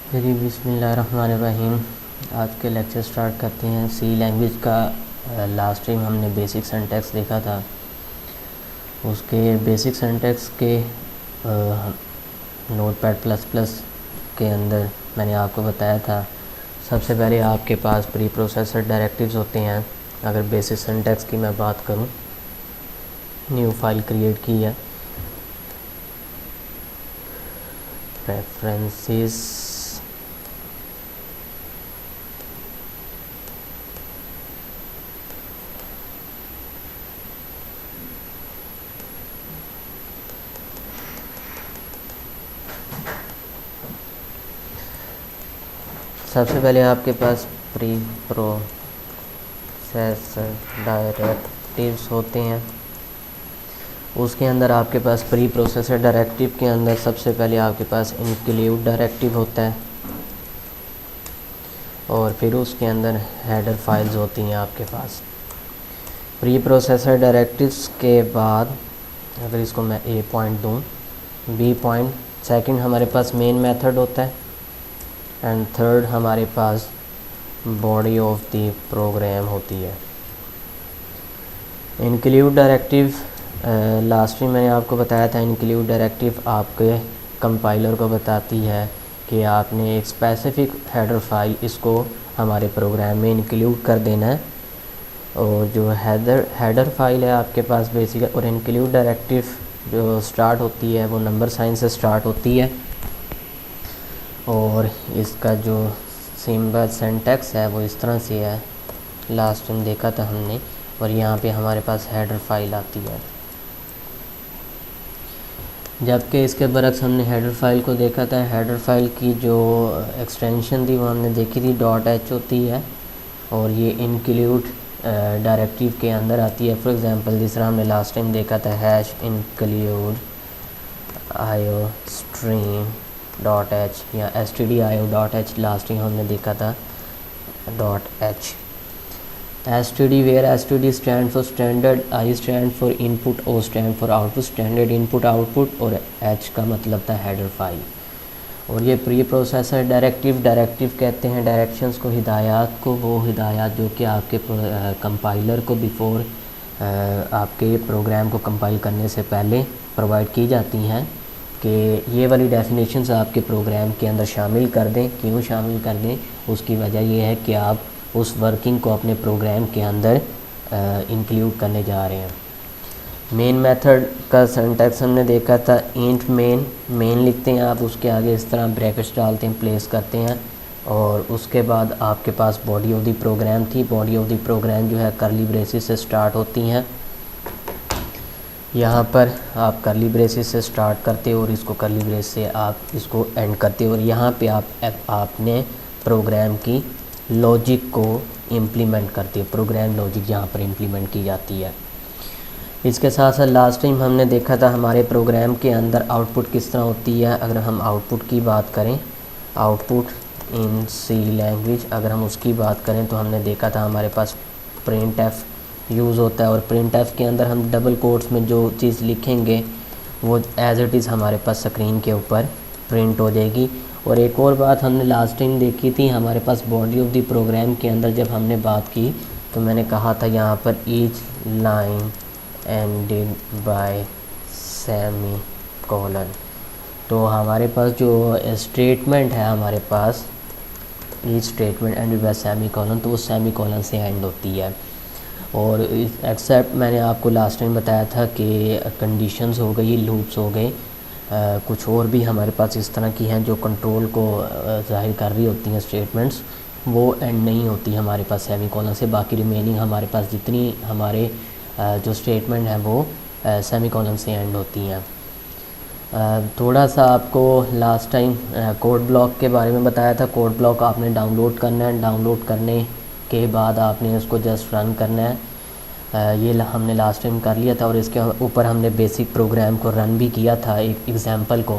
जी बिस्मिल्लाहिर्रहमानिर्रहीम। आज के लेक्चर स्टार्ट करते हैं। सी लैंग्वेज का लास्ट टाइम हमने बेसिक सिंटैक्स देखा था। उसके बेसिक सिंटैक्स के नोटपैड प्लस प्लस के अंदर मैंने आपको बताया था, सबसे पहले आपके पास प्री प्रोसेसर डायरेक्टिव्स होते हैं। अगर बेसिक सिंटैक्स की मैं बात करूं, न्यू फाइल क्रिएट की है, प्रेफरेंसेस, सबसे पहले आपके पास प्री प्रोसेसर डायरेक्टिव्स होते हैं। उसके अंदर आपके पास प्री प्रोसेसर डायरेक्टिव के अंदर सबसे पहले आपके पास इंक्लूड डायरेक्टिव होता है और फिर उसके अंदर हेडर फाइल्स होती हैं आपके पास। प्री प्रोसेसर डायरेक्टिव्स के बाद अगर इसको मैं ए पॉइंट दूँ, बी पॉइंट, सेकंड हमारे पास मेन मेथड होता है एंड थर्ड हमारे पास बॉडी ऑफ द प्रोग्राम होती है। इंक्लूड डायरेक्टिव लास्ट में मैंने आपको बताया था, इंक्लूड डायरेक्टिव आपके कंपाइलर को बताती है कि आपने एक स्पेसिफिक हेडर फाइल इसको हमारे प्रोग्राम में इंक्लूड कर देना है। और जो हेडर फाइल है आपके पास बेसिक, और इंक्लूड डायरेक्टिव जो स्टार्ट होती है वो नंबर साइन से स्टार्ट होती है और इसका जो सिंबल सिंटैक्स है वो इस तरह से है, लास्ट टाइम देखा था हमने। और यहाँ पे हमारे पास हेडर फाइल आती है, जबकि इसके बरक्स हमने हेडर फाइल को देखा था। हेडर फाइल की जो एक्सटेंशन थी वो हमने देखी थी, .h होती है और ये इंक्लूड डायरेक्टिव के अंदर आती है। फॉर एग्जांपल जिस तरह हमने लास्ट टाइम देखा था, हैश इंक्लूड iostream.h या stdio.h, लास्ट टाइम हमने देखा था .h। std where std stand for standard, I stand for input, O stand for output, standard input output, और h का मतलब था हेडर फाइल। और ये प्री प्रोसेसर डायरेक्टिव कहते हैं डायरेक्शंस को, हिदायत को, वो हिदायत जो कि आपके कंपाइलर को बिफोर आपके प्रोग्राम को कंपाइल करने से पहले प्रोवाइड की जाती हैं कि ये वाली डेफिनेशंस आपके प्रोग्राम के अंदर शामिल कर दें। क्यों शामिल कर दें? उसकी वजह ये है कि आप उस वर्किंग को अपने प्रोग्राम के अंदर इंक्लूड करने जा रहे हैं। मेन मेथड का सिंटैक्स हमने देखा था, इंट मेन लिखते हैं आप, उसके आगे इस तरह ब्रैकेट्स डालते हैं, प्लेस करते हैं, और उसके बाद आपके पास बॉडी ऑफ द प्रोग्राम थी। बॉडी ऑफ द प्रोग्राम जो है करली ब्रेसेस से स्टार्ट होती हैं। यहाँ पर आप करली ब्रेसेस से स्टार्ट करते हो और इसको करली ब्रेस से आप इसको एंड करते हो, और यहाँ पे आपने प्रोग्राम की लॉजिक को इम्प्लीमेंट करते हो। प्रोग्राम लॉजिक यहाँ पर इम्प्लीमेंट की जाती है। इसके साथ साथ लास्ट टाइम हमने देखा था हमारे प्रोग्राम के अंदर आउटपुट किस तरह होती है। अगर हम आउटपुट की बात करें, आउटपुट इन सी लैंग्वेज अगर हम उसकी बात करें तो हमने देखा था हमारे पास प्रिंट एफ यूज़ होता है, और प्रिंट एफ के अंदर हम डबल कोट्स में जो चीज़ लिखेंगे वो एज इट इज़ हमारे पास स्क्रीन के ऊपर प्रिंट हो जाएगी। और एक और बात हमने लास्ट टाइम देखी थी, हमारे पास बॉडी ऑफ द प्रोग्राम के अंदर जब हमने बात की तो मैंने कहा था यहाँ पर each line ended by semicolon. तो हमारे पास जो स्टेटमेंट है, हमारे पास each statement ended by semicolon, तो वो सेमी कॉलन से एंड होती है। और एक्सेप्ट मैंने आपको लास्ट टाइम बताया था कि कंडीशंस हो गई, लूप्स हो गए, कुछ और भी हमारे पास इस तरह की हैं जो कंट्रोल को जाहिर कर रही होती हैं स्टेटमेंट्स, वो एंड नहीं होती हमारे पास सेमी कॉलन से। बाकी रिमेनिंग हमारे पास जितनी हमारे जो स्टेटमेंट हैं वो सेमी कॉलन से एंड होती हैं। थोड़ा सा आपको लास्ट टाइम कोड ब्लॉक के बारे में बताया था। कोड ब्लॉक आपने डाउनलोड करना है, डाउनलोड करने के बाद आपने उसको जस्ट रन करना है। ये हमने लास्ट टाइम कर लिया था और इसके ऊपर हमने बेसिक प्रोग्राम को रन भी किया था, एक एग्जांपल को।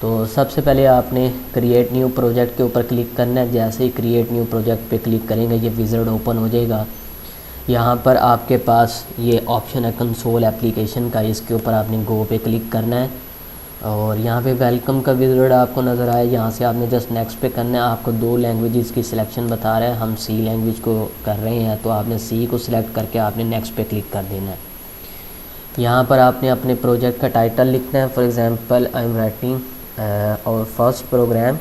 तो सबसे पहले आपने क्रिएट न्यू प्रोजेक्ट के ऊपर क्लिक करना है। जैसे ही क्रिएट न्यू प्रोजेक्ट पे क्लिक करेंगे ये विज़ार्ड ओपन हो जाएगा। यहाँ पर आपके पास ये ऑप्शन है कंसोल एप्लीकेशन का, इसके ऊपर आपने गो पे क्लिक करना है और यहाँ पे वेलकम का विज़िट आपको नज़र आया, यहाँ से आपने जस्ट नेक्स्ट पे करना है। आपको 2 लैंग्वेजेस की सिलेक्शन बता रहा है, हम सी लैंग्वेज को कर रहे हैं, तो आपने सी को सिलेक्ट करके आपने नेक्स्ट पे क्लिक कर देना है। यहाँ पर आपने अपने प्रोजेक्ट का टाइटल लिखना है। For example I am writing और फर्स्ट प्रोग्राम,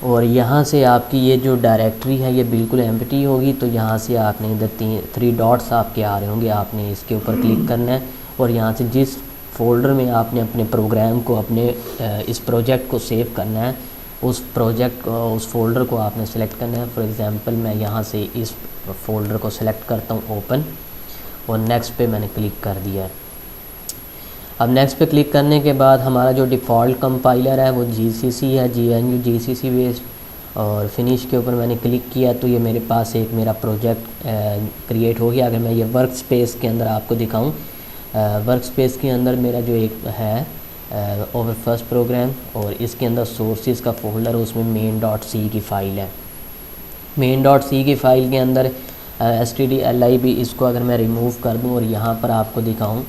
और यहाँ से आपकी ये जो डायरेक्टरी है ये बिल्कुल एम्प्टी होगी, तो यहाँ से आपने इधर 3 डॉट्स आपके आ रहे होंगे, आपने इसके ऊपर क्लिक करना है और यहाँ से जिस फोल्डर में आपने अपने प्रोग्राम को, अपने इस प्रोजेक्ट को सेव करना है, उस फोल्डर को आपने सेलेक्ट करना है। फॉर एग्ज़ाम्पल मैं यहाँ से इस फोल्डर को सेलेक्ट करता हूँ, ओपन, और नेक्स्ट पे मैंने क्लिक कर दिया है। अब नेक्स्ट पे क्लिक करने के बाद हमारा जो डिफ़ॉल्ट कंपाइलर है वो GCC है, GNU GCC बेस्ड, और फिनिश के ऊपर मैंने क्लिक किया तो ये मेरे पास एक मेरा प्रोजेक्ट क्रिएट हो गया। अगर मैं ये वर्क स्पेस के अंदर आपको दिखाऊं, वर्क स्पेस के अंदर मेरा जो एक है ओवर फर्स्ट प्रोग्राम, और इसके अंदर सोर्सेज का फोल्डर, उसमें main.c की फ़ाइल है। main.c की फ़ाइल के अंदर stdlib, इसको अगर मैं रिमूव कर दूं और यहाँ पर आपको दिखाऊं,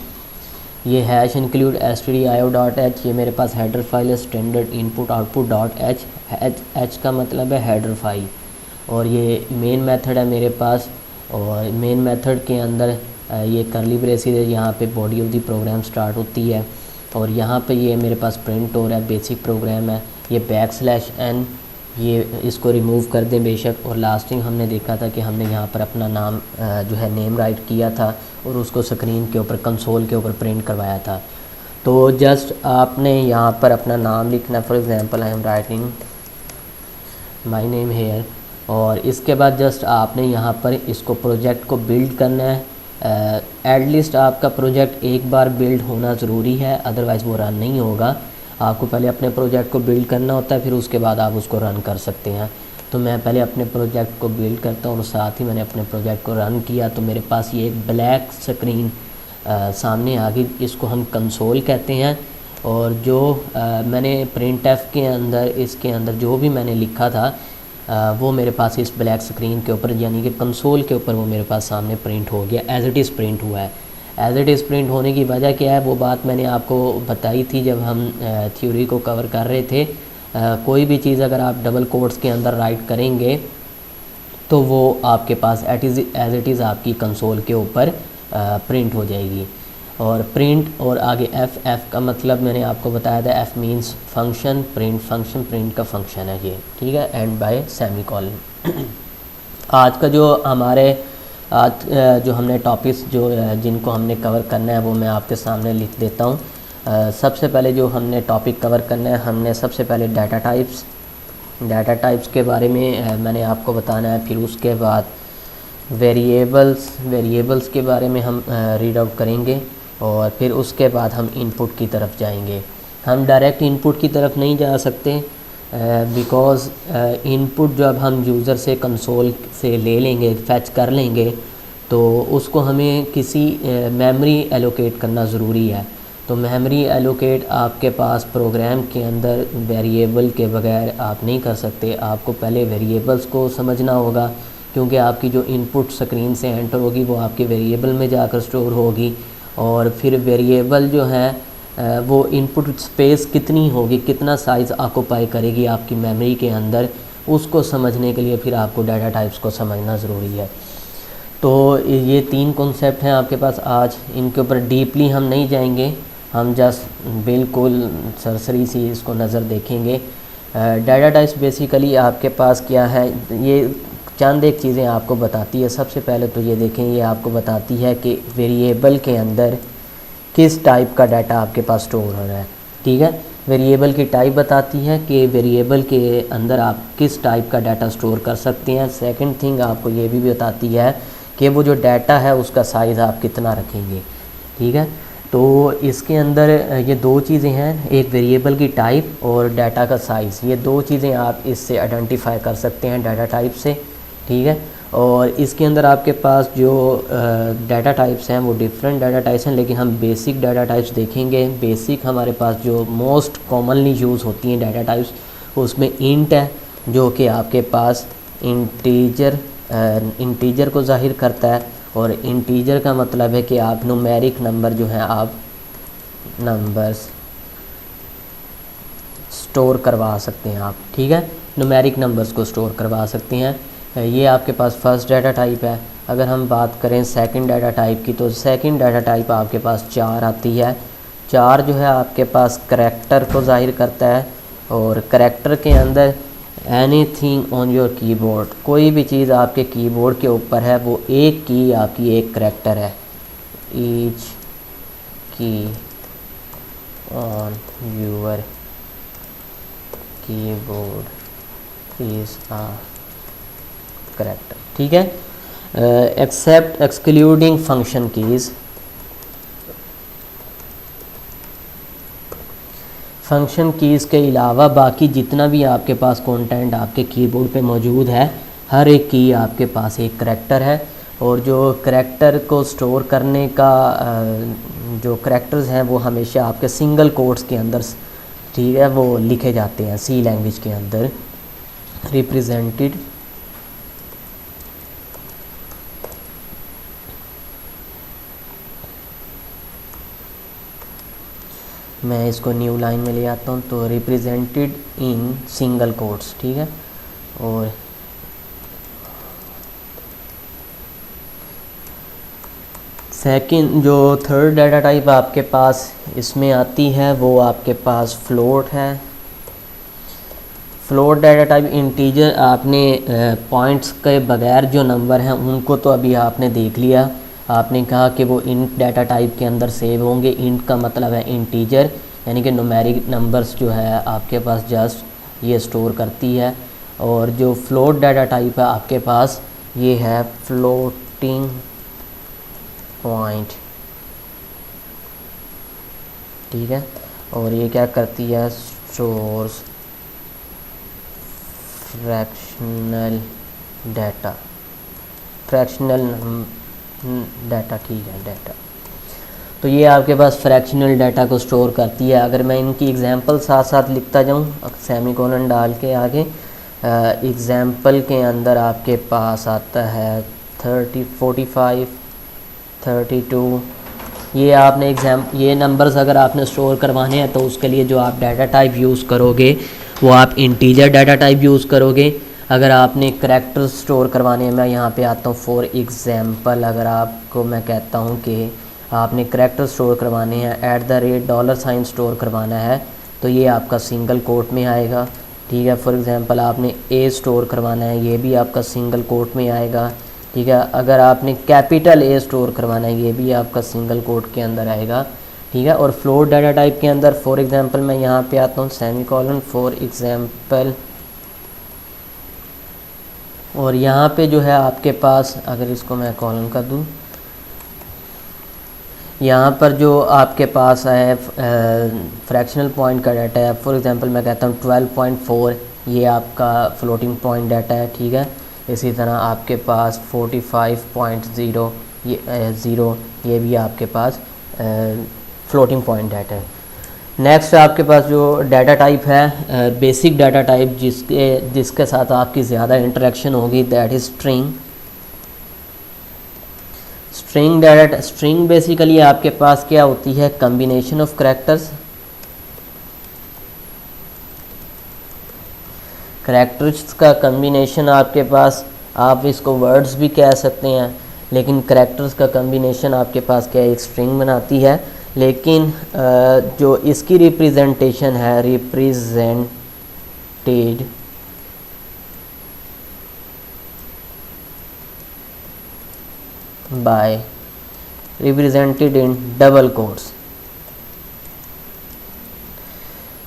ये हैश इंक्लूड stdio.h, ये मेरे पास हेडर फाइल है, standard input output dot H, H का मतलब है हेडर फाइल, और ये मेन मेथड है मेरे पास। और मेन मेथड के अंदर ये करली ब्रेसेस है, यहाँ पे body of the program start होती है, और यहाँ पे ये मेरे पास प्रिंट हो रहा है, बेसिक प्रोग्राम है। ये \n, ये इसको रिमूव कर दें बेशक। और लास्टिंग हमने देखा था कि हमने यहाँ पर अपना नाम जो है नेम राइट किया था और उसको स्क्रीन के ऊपर, कंसोल के ऊपर प्रिंट करवाया था। तो जस्ट आपने यहाँ पर अपना नाम लिखना, for example I am writing my name here, और इसके बाद जस्ट आपने यहाँ पर इसको प्रोजेक्ट को बिल्ड करना है। एटलीस्ट आपका प्रोजेक्ट एक बार बिल्ड होना ज़रूरी है, अदरवाइज़ वो रन नहीं होगा। आपको पहले अपने प्रोजेक्ट को बिल्ड करना होता है, फिर उसके बाद आप उसको रन कर सकते हैं। तो मैं पहले अपने प्रोजेक्ट को बिल्ड करता हूँ और साथ ही मैंने अपने प्रोजेक्ट को रन किया, तो मेरे पास ये एक ब्लैक स्क्रीन सामने आ गई, इसको हम कंसोल कहते हैं। और जो मैंने printf के अंदर, इसके अंदर जो भी मैंने लिखा था वो मेरे पास इस ब्लैक स्क्रीन के ऊपर, यानी कि कंसोल के ऊपर, वो मेरे पास सामने प्रिंट हो गया, एज इट इज़ प्रिंट हुआ है। एज इट इज़ प्रिंट होने की वजह क्या है, वो बात मैंने आपको बताई थी जब हम थ्योरी को कवर कर रहे थे। कोई भी चीज़ अगर आप डबल कोट्स के अंदर राइट करेंगे तो वो आपके पास एज इट इज़ आपकी कंसोल के ऊपर प्रिंट हो जाएगी। और प्रिंट और आगे एफ का मतलब मैंने आपको बताया था, F means function, print function, print का फंक्शन है ये, ठीक है, एंड बाय सेमीकोलन। आज का जो हमारे जो हमने टॉपिक्स जो जिनको हमने कवर करना है वो मैं आपके सामने लिख देता हूँ। सबसे पहले जो हमने टॉपिक कवर करना है, हमने सबसे पहले डाटा टाइप्स के बारे में मैंने आपको बताना है। फिर उसके बाद वेरिएबल्स के बारे में हम रीड आउट करेंगे, और फिर उसके बाद हम इनपुट की तरफ जाएंगे। हम डायरेक्ट इनपुट की तरफ नहीं जा सकते, बिकॉज़ इनपुट जब हम यूज़र से कंसोल से ले लेंगे, फैच कर लेंगे, तो उसको हमें किसी मेमोरी एलोकेट करना ज़रूरी है। तो मेमोरी एलोकेट आपके पास प्रोग्राम के अंदर वेरिएबल के बगैर आप नहीं कर सकते। आपको पहले वेरिएबल्स को समझना होगा, क्योंकि आपकी जो इनपुट स्क्रीन से एंटर होगी वो आपके वेरिएबल में जाकर स्टोर होगी, और फिर वेरिएबल जो है वो इनपुट स्पेस कितनी होगी, कितना साइज़ ऑक्यूपाई करेगी आपकी मेमोरी के अंदर, उसको समझने के लिए फिर आपको डाटा टाइप्स को समझना ज़रूरी है। तो ये 3 कॉन्सेप्ट हैं आपके पास आज, इनके ऊपर डीपली हम नहीं जाएंगे, हम जस्ट बिल्कुल सरसरी सी इसको नज़र देखेंगे। डाटा टाइप्स बेसिकली आपके पास क्या है, ये चंद एक चीज़ें आपको बताती है। सबसे पहले तो ये देखें, ये आपको बताती है कि वेरिएबल के अंदर किस टाइप का डाटा आपके पास स्टोर हो रहा है, ठीक है। वेरिएबल की टाइप बताती है कि वेरिएबल के अंदर आप किस टाइप का डाटा स्टोर कर सकते हैं। सेकंड थिंग आपको ये भी बताती है कि वो जो डाटा है उसका साइज़ आप कितना रखेंगे, ठीक है। तो इसके अंदर ये 2 चीज़ें हैं, एक वेरिएबल की टाइप और डाटा का साइज़, ये 2 चीज़ें आप इससे आइडेंटिफाई कर सकते हैं डाटा टाइप से, ठीक है। और इसके अंदर आपके पास जो डाटा टाइप्स हैं वो डिफरेंट डाटा टाइप्स हैं, लेकिन हम बेसिक डाटा टाइप्स देखेंगे। बेसिक हमारे पास जो मोस्ट कॉमनली यूज़ होती हैं डाटा टाइप्स, उसमें इंट है, जो कि आपके पास इंटीजर को ज़ाहिर करता है, और इंटीजर का मतलब है कि आप न्यूमेरिक नंबर जो है आप नंबर्स स्टोर करवा सकते हैं आप, ठीक है, न्यूमेरिक नंबर्स को स्टोर करवा सकते हैं। ये आपके पास फर्स्ट डाटा टाइप है। अगर हम बात करें सेकंड डाटा टाइप की, तो सेकंड डाटा टाइप आपके पास 4 आती है। 4 जो है आपके पास करैक्टर को ज़ाहिर करता है, और करैक्टर के अंदर एनीथिंग ऑन योर कीबोर्ड, कोई भी चीज़ आपके कीबोर्ड के ऊपर है वो एक की आपकी एक करैक्टर है। Each key on your keyboard is a character, ठीक है। Except excluding function keys, function keys के अलावा बाकी जितना भी आपके पास कंटेंट आपके कीबोर्ड पे मौजूद है, हर एक की आपके पास एक करैक्टर है। और जो करैक्टर को स्टोर करने का जो करैक्टर्स हैं वो हमेशा आपके सिंगल कोट्स के अंदर, ठीक है, वो लिखे जाते हैं सी लैंग्वेज के अंदर। रिप्रेजेंटेड मैं इसको न्यू लाइन में ले आता हूँ, तो रिप्रेजेंटेड इन सिंगल कोट्स, ठीक है। और सेकंड जो थर्ड डाटा टाइप आपके पास इसमें आती है वो आपके पास फ्लोट है। फ्लोट डाटा टाइप इंटीजर, आपने पॉइंट्स के बगैर जो नंबर हैं उनको तो अभी आपने देख लिया, आपने कहा कि वो इंट डाटा टाइप के अंदर सेव होंगे। इंट का मतलब है इंटीजर, यानी कि न्यूमेरिक नंबर्स जो है आपके पास जस्ट ये स्टोर करती है। और जो फ्लोट डाटा टाइप है आपके पास ये है फ्लोटिंग पॉइंट, ठीक है। और ये क्या करती है, stores fractional data, fractional data, ठीक है, डाटा। तो ये आपके पास फ्रैक्शनल डाटा को स्टोर करती है। अगर मैं इनकी एग्जांपल साथ साथ लिखता जाऊँ सेमीकोलन डाल के आगे, एग्जांपल के अंदर आपके पास आता है 30, 45, 32। ये आपने ये नंबर्स अगर आपने स्टोर करवाने हैं तो उसके लिए जो आप डाटा टाइप यूज़ करोगे वो आप इंटीजर डाटा टाइप यूज़ करोगे। अगर आपने करैक्टर स्टोर करवाने हैं, मैं यहाँ पे आता हूँ फॉर एग्ज़ाम्पल, अगर आपको मैं कहता हूँ कि आपने करैक्टर स्टोर करवाने हैं $$ स्टोर करवाना है, तो ये आपका सिंगल कोट में आएगा, ठीक है। फॉर एग्ज़ाम्पल आपने ए स्टोर करवाना है, ये भी आपका सिंगल कोट में आएगा, ठीक है। अगर आपने कैपिटल ए स्टोर करवाना है, ये भी आपका सिंगल कोट के अंदर आएगा, ठीक है। और फ्लोट डाटा टाइप के अंदर फॉर एग्ज़ाम्पल मैं यहाँ पे आता हूँ सेमीकोलन फॉर एग्ज़ाम्पल, और यहाँ पे जो है आपके पास, अगर इसको मैं कॉलन कर दूँ, यहाँ पर जो आपके पास है फ्रैक्शनल पॉइंट का डाटा है। फॉर एग्ज़ाम्पल मैं कहता हूँ 12.4, ये आपका फ्लोटिंग पॉइंट डाटा है, ठीक है। इसी तरह आपके पास 45.0 ये 0, ये भी आपके पास फ्लोटिंग पॉइंट डाटा है। नेक्स्ट आपके पास जो डाटा टाइप है बेसिक डाटा टाइप, जिसके साथ आपकी ज़्यादा इंटरेक्शन होगी, that is string. String data, string basically आपके पास क्या होती है, कम्बिनेशन ऑफ करैक्टर्स। करैक्टर्स का कम्बिनेशन आपके पास, आप इसको वर्ड्स भी कह सकते हैं, लेकिन करैक्टर्स का कम्बिनेशन आपके पास क्या एक स्ट्रिंग बनाती है। लेकिन जो इसकी रिप्रेजेंटेशन है, represented by, represented in double quotes.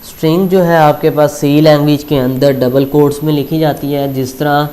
String जो है आपके पास सी लैंग्वेज के अंदर डबल कोट्स में लिखी जाती है। जिस तरह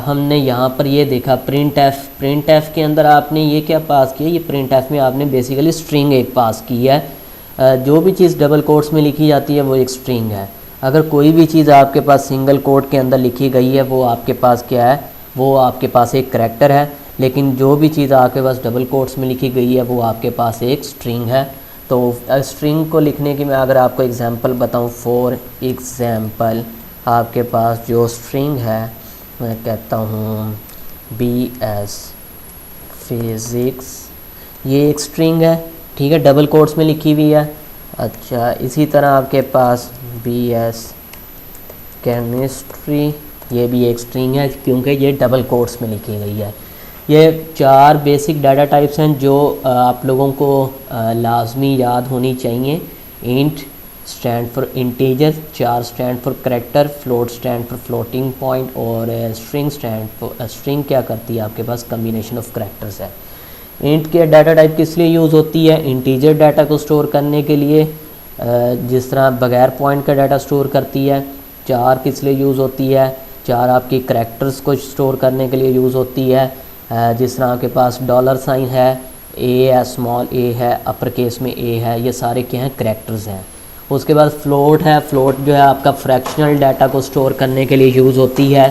हमने यहाँ पर ये देखा प्रिंट एफ के अंदर आपने ये क्या पास किया, ये प्रिंट एफ में आपने बेसिकली स्ट्रिंग एक पास की है। जो भी चीज़ डबल कोट्स में लिखी जाती है वो एक स्ट्रिंग है। अगर कोई भी चीज़ आपके पास सिंगल कोट के अंदर लिखी गई है वो आपके पास क्या है, वो आपके पास एक करैक्टर है। लेकिन जो भी चीज़ आपके पास डबल कोट्स में लिखी गई है वो आपके पास एक स्ट्रिंग है। तो स्ट्रिंग को लिखने की मैं अगर आपको एग्जांपल बताऊं, फॉर एग्जांपल आपके पास जो स्ट्रिंग है मैं कहता हूँ BS फिज़िक्स, ये एक स्ट्रिंग है, ठीक है, डबल कोट्स में लिखी हुई है। अच्छा, इसी तरह आपके पास BS केमिस्ट्री, ये भी एक स्ट्रिंग है क्योंकि ये डबल कोट्स में लिखी गई है। ये 4 बेसिक डाटा टाइप्स हैं जो आप लोगों को लाजमी याद होनी चाहिए। इंट स्टैंड फॉर इंटीजर, चार stand for character, float stand for floating point, और स्ट्रिंग स्टैंड फॉर, स्ट्रिंग क्या करती है आपके पास कम्बिनेशन ऑफ करैक्टर्स है। इंट के डाटा टाइप किस लिए यूज़ होती है? इंटीजर डाटा को स्टोर करने के लिए, जिस तरह बगैर पॉइंट का डाटा स्टोर करती है। चार किस लिए यूज़ होती है? चार आपकी करैक्टर्स को स्टोर करने के लिए यूज़ होती है। जिस तरह आपके पास डॉलर साइन है, ए है, स्मॉल ए है, अपर केस में ए है, ये सारे क्या हैं? करैक्टर्स हैं। उसके बाद फ्लोट है, फ्लोट जो है आपका फ्रैक्शनल डाटा को स्टोर करने के लिए यूज़ होती है।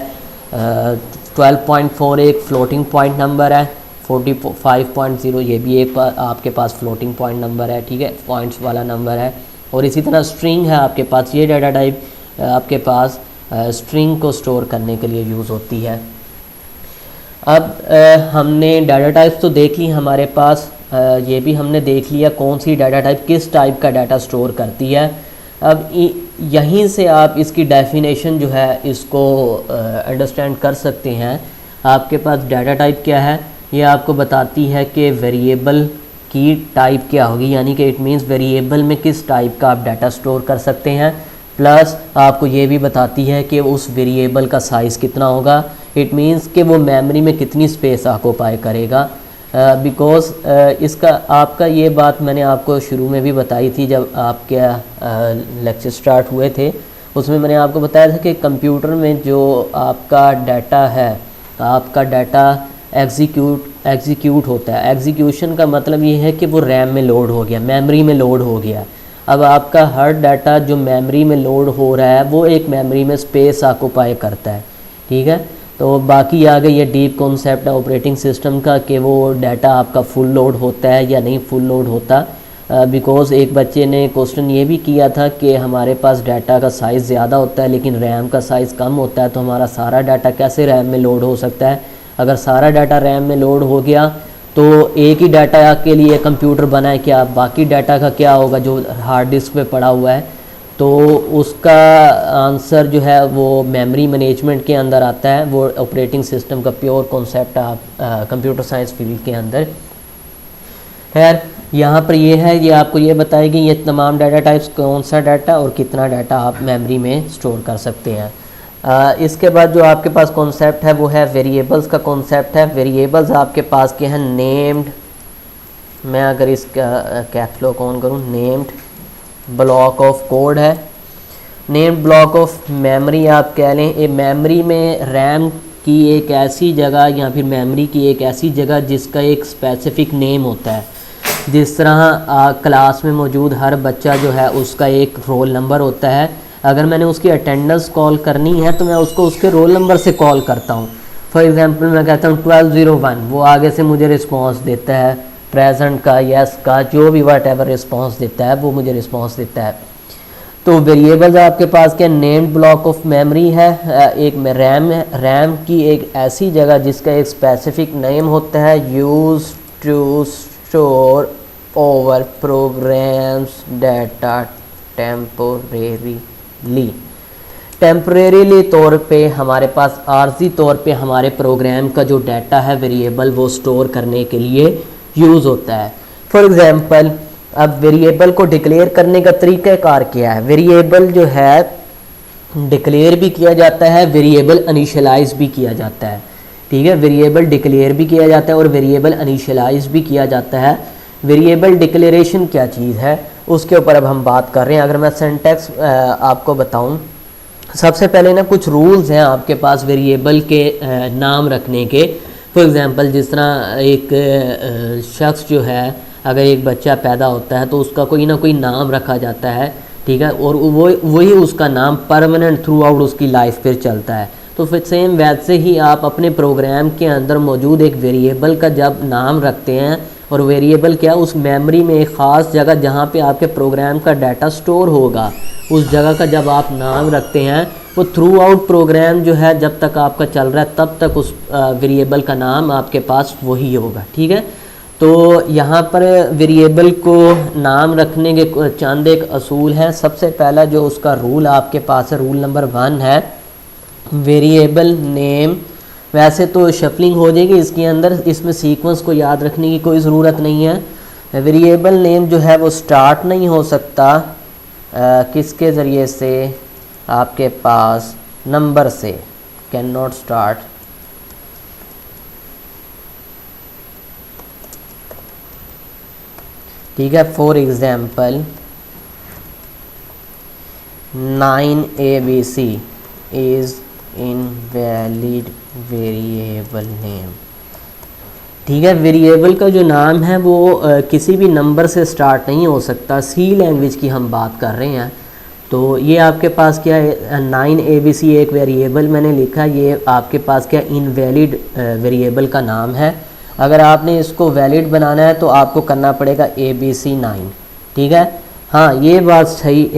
12.4 एक फ्लोटिंग पॉइंट नंबर है। 45.0 ये भी एक आपके पास फ्लोटिंग पॉइंट नंबर है, ठीक है, पॉइंट्स वाला नंबर है। और इसी तरह स्ट्रिंग है आपके पास, ये डाटा टाइप आपके पास स्ट्रिंग को स्टोर करने के लिए यूज़ होती है। अब हमने डाटा टाइप्स तो देख ली हमारे पास, ये भी हमने देख लिया कौन सी डाटा टाइप किस टाइप का डाटा स्टोर करती है। अब यहीं से आप इसकी डेफिनेशन जो है इसको अंडरस्टैंड कर सकते हैं। आपके पास डाटा टाइप क्या है, ये आपको बताती है कि वेरिएबल की टाइप क्या होगी, यानी कि इट मीन्स वेरिएबल में किस टाइप का आप डाटा स्टोर कर सकते हैं। प्लस आपको ये भी बताती है कि उस वेरिएबल का साइज़ कितना होगा, इट मीन्स कि वो मेमोरी में कितनी स्पेस ऑक्यूपाई करेगा। बिकॉज़ इसका आपका ये बात मैंने आपको शुरू में भी बताई थी जब आपके लेक्चर स्टार्ट हुए थे, उसमें मैंने आपको बताया था कि कंप्यूटर में जो आपका डाटा है, आपका डाटा एग्जीक्यूट होता है। एग्जीक्यूशन का मतलब ये है कि वो रैम में लोड हो गया, मेमोरी में लोड हो गया। अब आपका हर डाटा जो मेमोरी में लोड हो रहा है वो एक मेमोरी में स्पेस ऑक्यूपाई करता है, ठीक है। तो बाकी आगे ये डीप कॉन्सेप्ट है ऑपरेटिंग सिस्टम का कि वो डाटा आपका फुल लोड होता है या नहीं फुल लोड होता। बिकॉज़ एक बच्चे ने क्वेश्चन ये भी किया था कि हमारे पास डाटा का साइज़ ज़्यादा होता है लेकिन रैम का साइज़ कम होता है, तो हमारा सारा डाटा कैसे रैम में लोड हो सकता है। अगर सारा डाटा रैम में लोड हो गया तो एक ही डाटा के लिए कंप्यूटर बनाए क्या, बाकी डाटा का क्या होगा जो हार्ड डिस्क पे पड़ा हुआ है। तो उसका आंसर जो है वो मेमोरी मैनेजमेंट के अंदर आता है, वो ऑपरेटिंग सिस्टम का प्योर कॉन्सेप्ट आप कंप्यूटर साइंस फील्ड के अंदर। खैर यहाँ पर ये है, ये आपको ये बताएगी ये तमाम डाटा टाइप्स कौन सा डाटा और कितना डाटा आप मेमोरी में स्टोर कर सकते हैं। इसके बाद जो आपके पास कॉन्सेप्ट है वो है वेरिएबल्स का कॉन्सेप्ट है। वेरिएबल्स आपके पास क्या है? नेम्ड, मैं अगर इसका कैप्स लॉक ऑन करूँ, नेम्ड ब्लॉक ऑफ कोड है। नेम्ड ब्लॉक ऑफ मेमोरी आप कह लें, ये मेमोरी में रैम की एक ऐसी जगह या फिर मेमोरी की एक ऐसी जगह जिसका एक स्पेसिफिक नेम होता है। जिस तरह क्लास में मौजूद हर बच्चा जो है उसका एक रोल नंबर होता है, अगर मैंने उसकी अटेंडेंस कॉल करनी है तो मैं उसको उसके रोल नंबर से कॉल करता हूँ। फॉर एग्जांपल मैं कहता हूँ 1201, वो आगे से मुझे रिस्पांस देता है, प्रेजेंट का, यस का, जो भी वट एवर रिस्पॉन्स देता है वो मुझे रिस्पॉन्स देता है। तो वेरिएबल्स आपके पास क्या? नेम्ड ब्लॉक ऑफ मेमोरी है, एक में रैम की एक ऐसी जगह जिसका एक स्पेसिफिक नेम होता है, use to store over programs data temporarily तौर पे हमारे पास आर्जी तौर पे हमारे प्रोग्राम का जो डाटा है वेरिएबल वो स्टोर करने के लिए यूज़ होता है। फॉर एग्ज़ाम्पल अब वेरिएबल को डिक्लेयर करने का तरीक़ाकार क्या है? वेरिएबल जो है डिक्लेयर भी किया जाता है, वेरिएबल इनिशियलाइज भी किया जाता है, ठीक है। वेरिएबल डिक्लेयर भी किया जाता है और वेरिएबल इनिशियलाइज भी किया जाता है। वेरिएबल डिक्लेरेशन क्या चीज़ है उसके ऊपर अब हम बात कर रहे हैं। अगर मैं सिंटैक्स आपको बताऊं, सबसे पहले ना कुछ रूल्स हैं आपके पास वेरिएबल के नाम रखने के। फॉर एग्ज़ाम्पल जिस तरह एक शख्स जो है, अगर एक बच्चा पैदा होता है तो उसका कोई ना कोई नाम रखा जाता है, ठीक है, और वही उसका नाम परमानेंट थ्रू आउट उसकी लाइफ फिर चलता है। तो फिर सेम वैसे ही आप अपने प्रोग्राम के अंदर मौजूद एक वेरिएबल का जब नाम रखते हैं और वेरिएबल क्या, उस मेमोरी में एक ख़ास जगह जहाँ पे आपके प्रोग्राम का डाटा स्टोर होगा, उस जगह का जब आप नाम रखते हैं वो थ्रू आउट प्रोग्राम जो है जब तक आपका चल रहा है तब तक उस वेरिएबल का नाम आपके पास वही होगा। ठीक है, तो यहाँ पर वेरिएबल को नाम रखने के चंद एक असूल हैं। सबसे पहला जो उसका रूल आपके पास है, रूल नंबर 1 है वेरिएबल नेम। वैसे तो शफलिंग हो जाएगी इसके अंदर, इसमें सीक्वेंस को याद रखने की कोई ज़रूरत नहीं है। वेरिएबल नेम जो है वो स्टार्ट नहीं हो सकता किसके ज़रिए से, आपके पास नंबर से, कैन नॉट स्टार्ट ठीक है। For example 9ABC is invalid variable name. ठीक है, वेरिएबल का जो नाम है वो किसी भी नंबर से स्टार्ट नहीं हो सकता। सी लैंग्वेज की हम बात कर रहे हैं, तो ये आपके पास क्या है, 9ABC एक वेरिएबल मैंने लिखा, ये आपके पास क्या इनवैलिड वेरिएबल का नाम है। अगर आपने इसको वैलिड बनाना है तो आपको करना पड़ेगा ABC 9। ठीक है, हाँ ये बात सही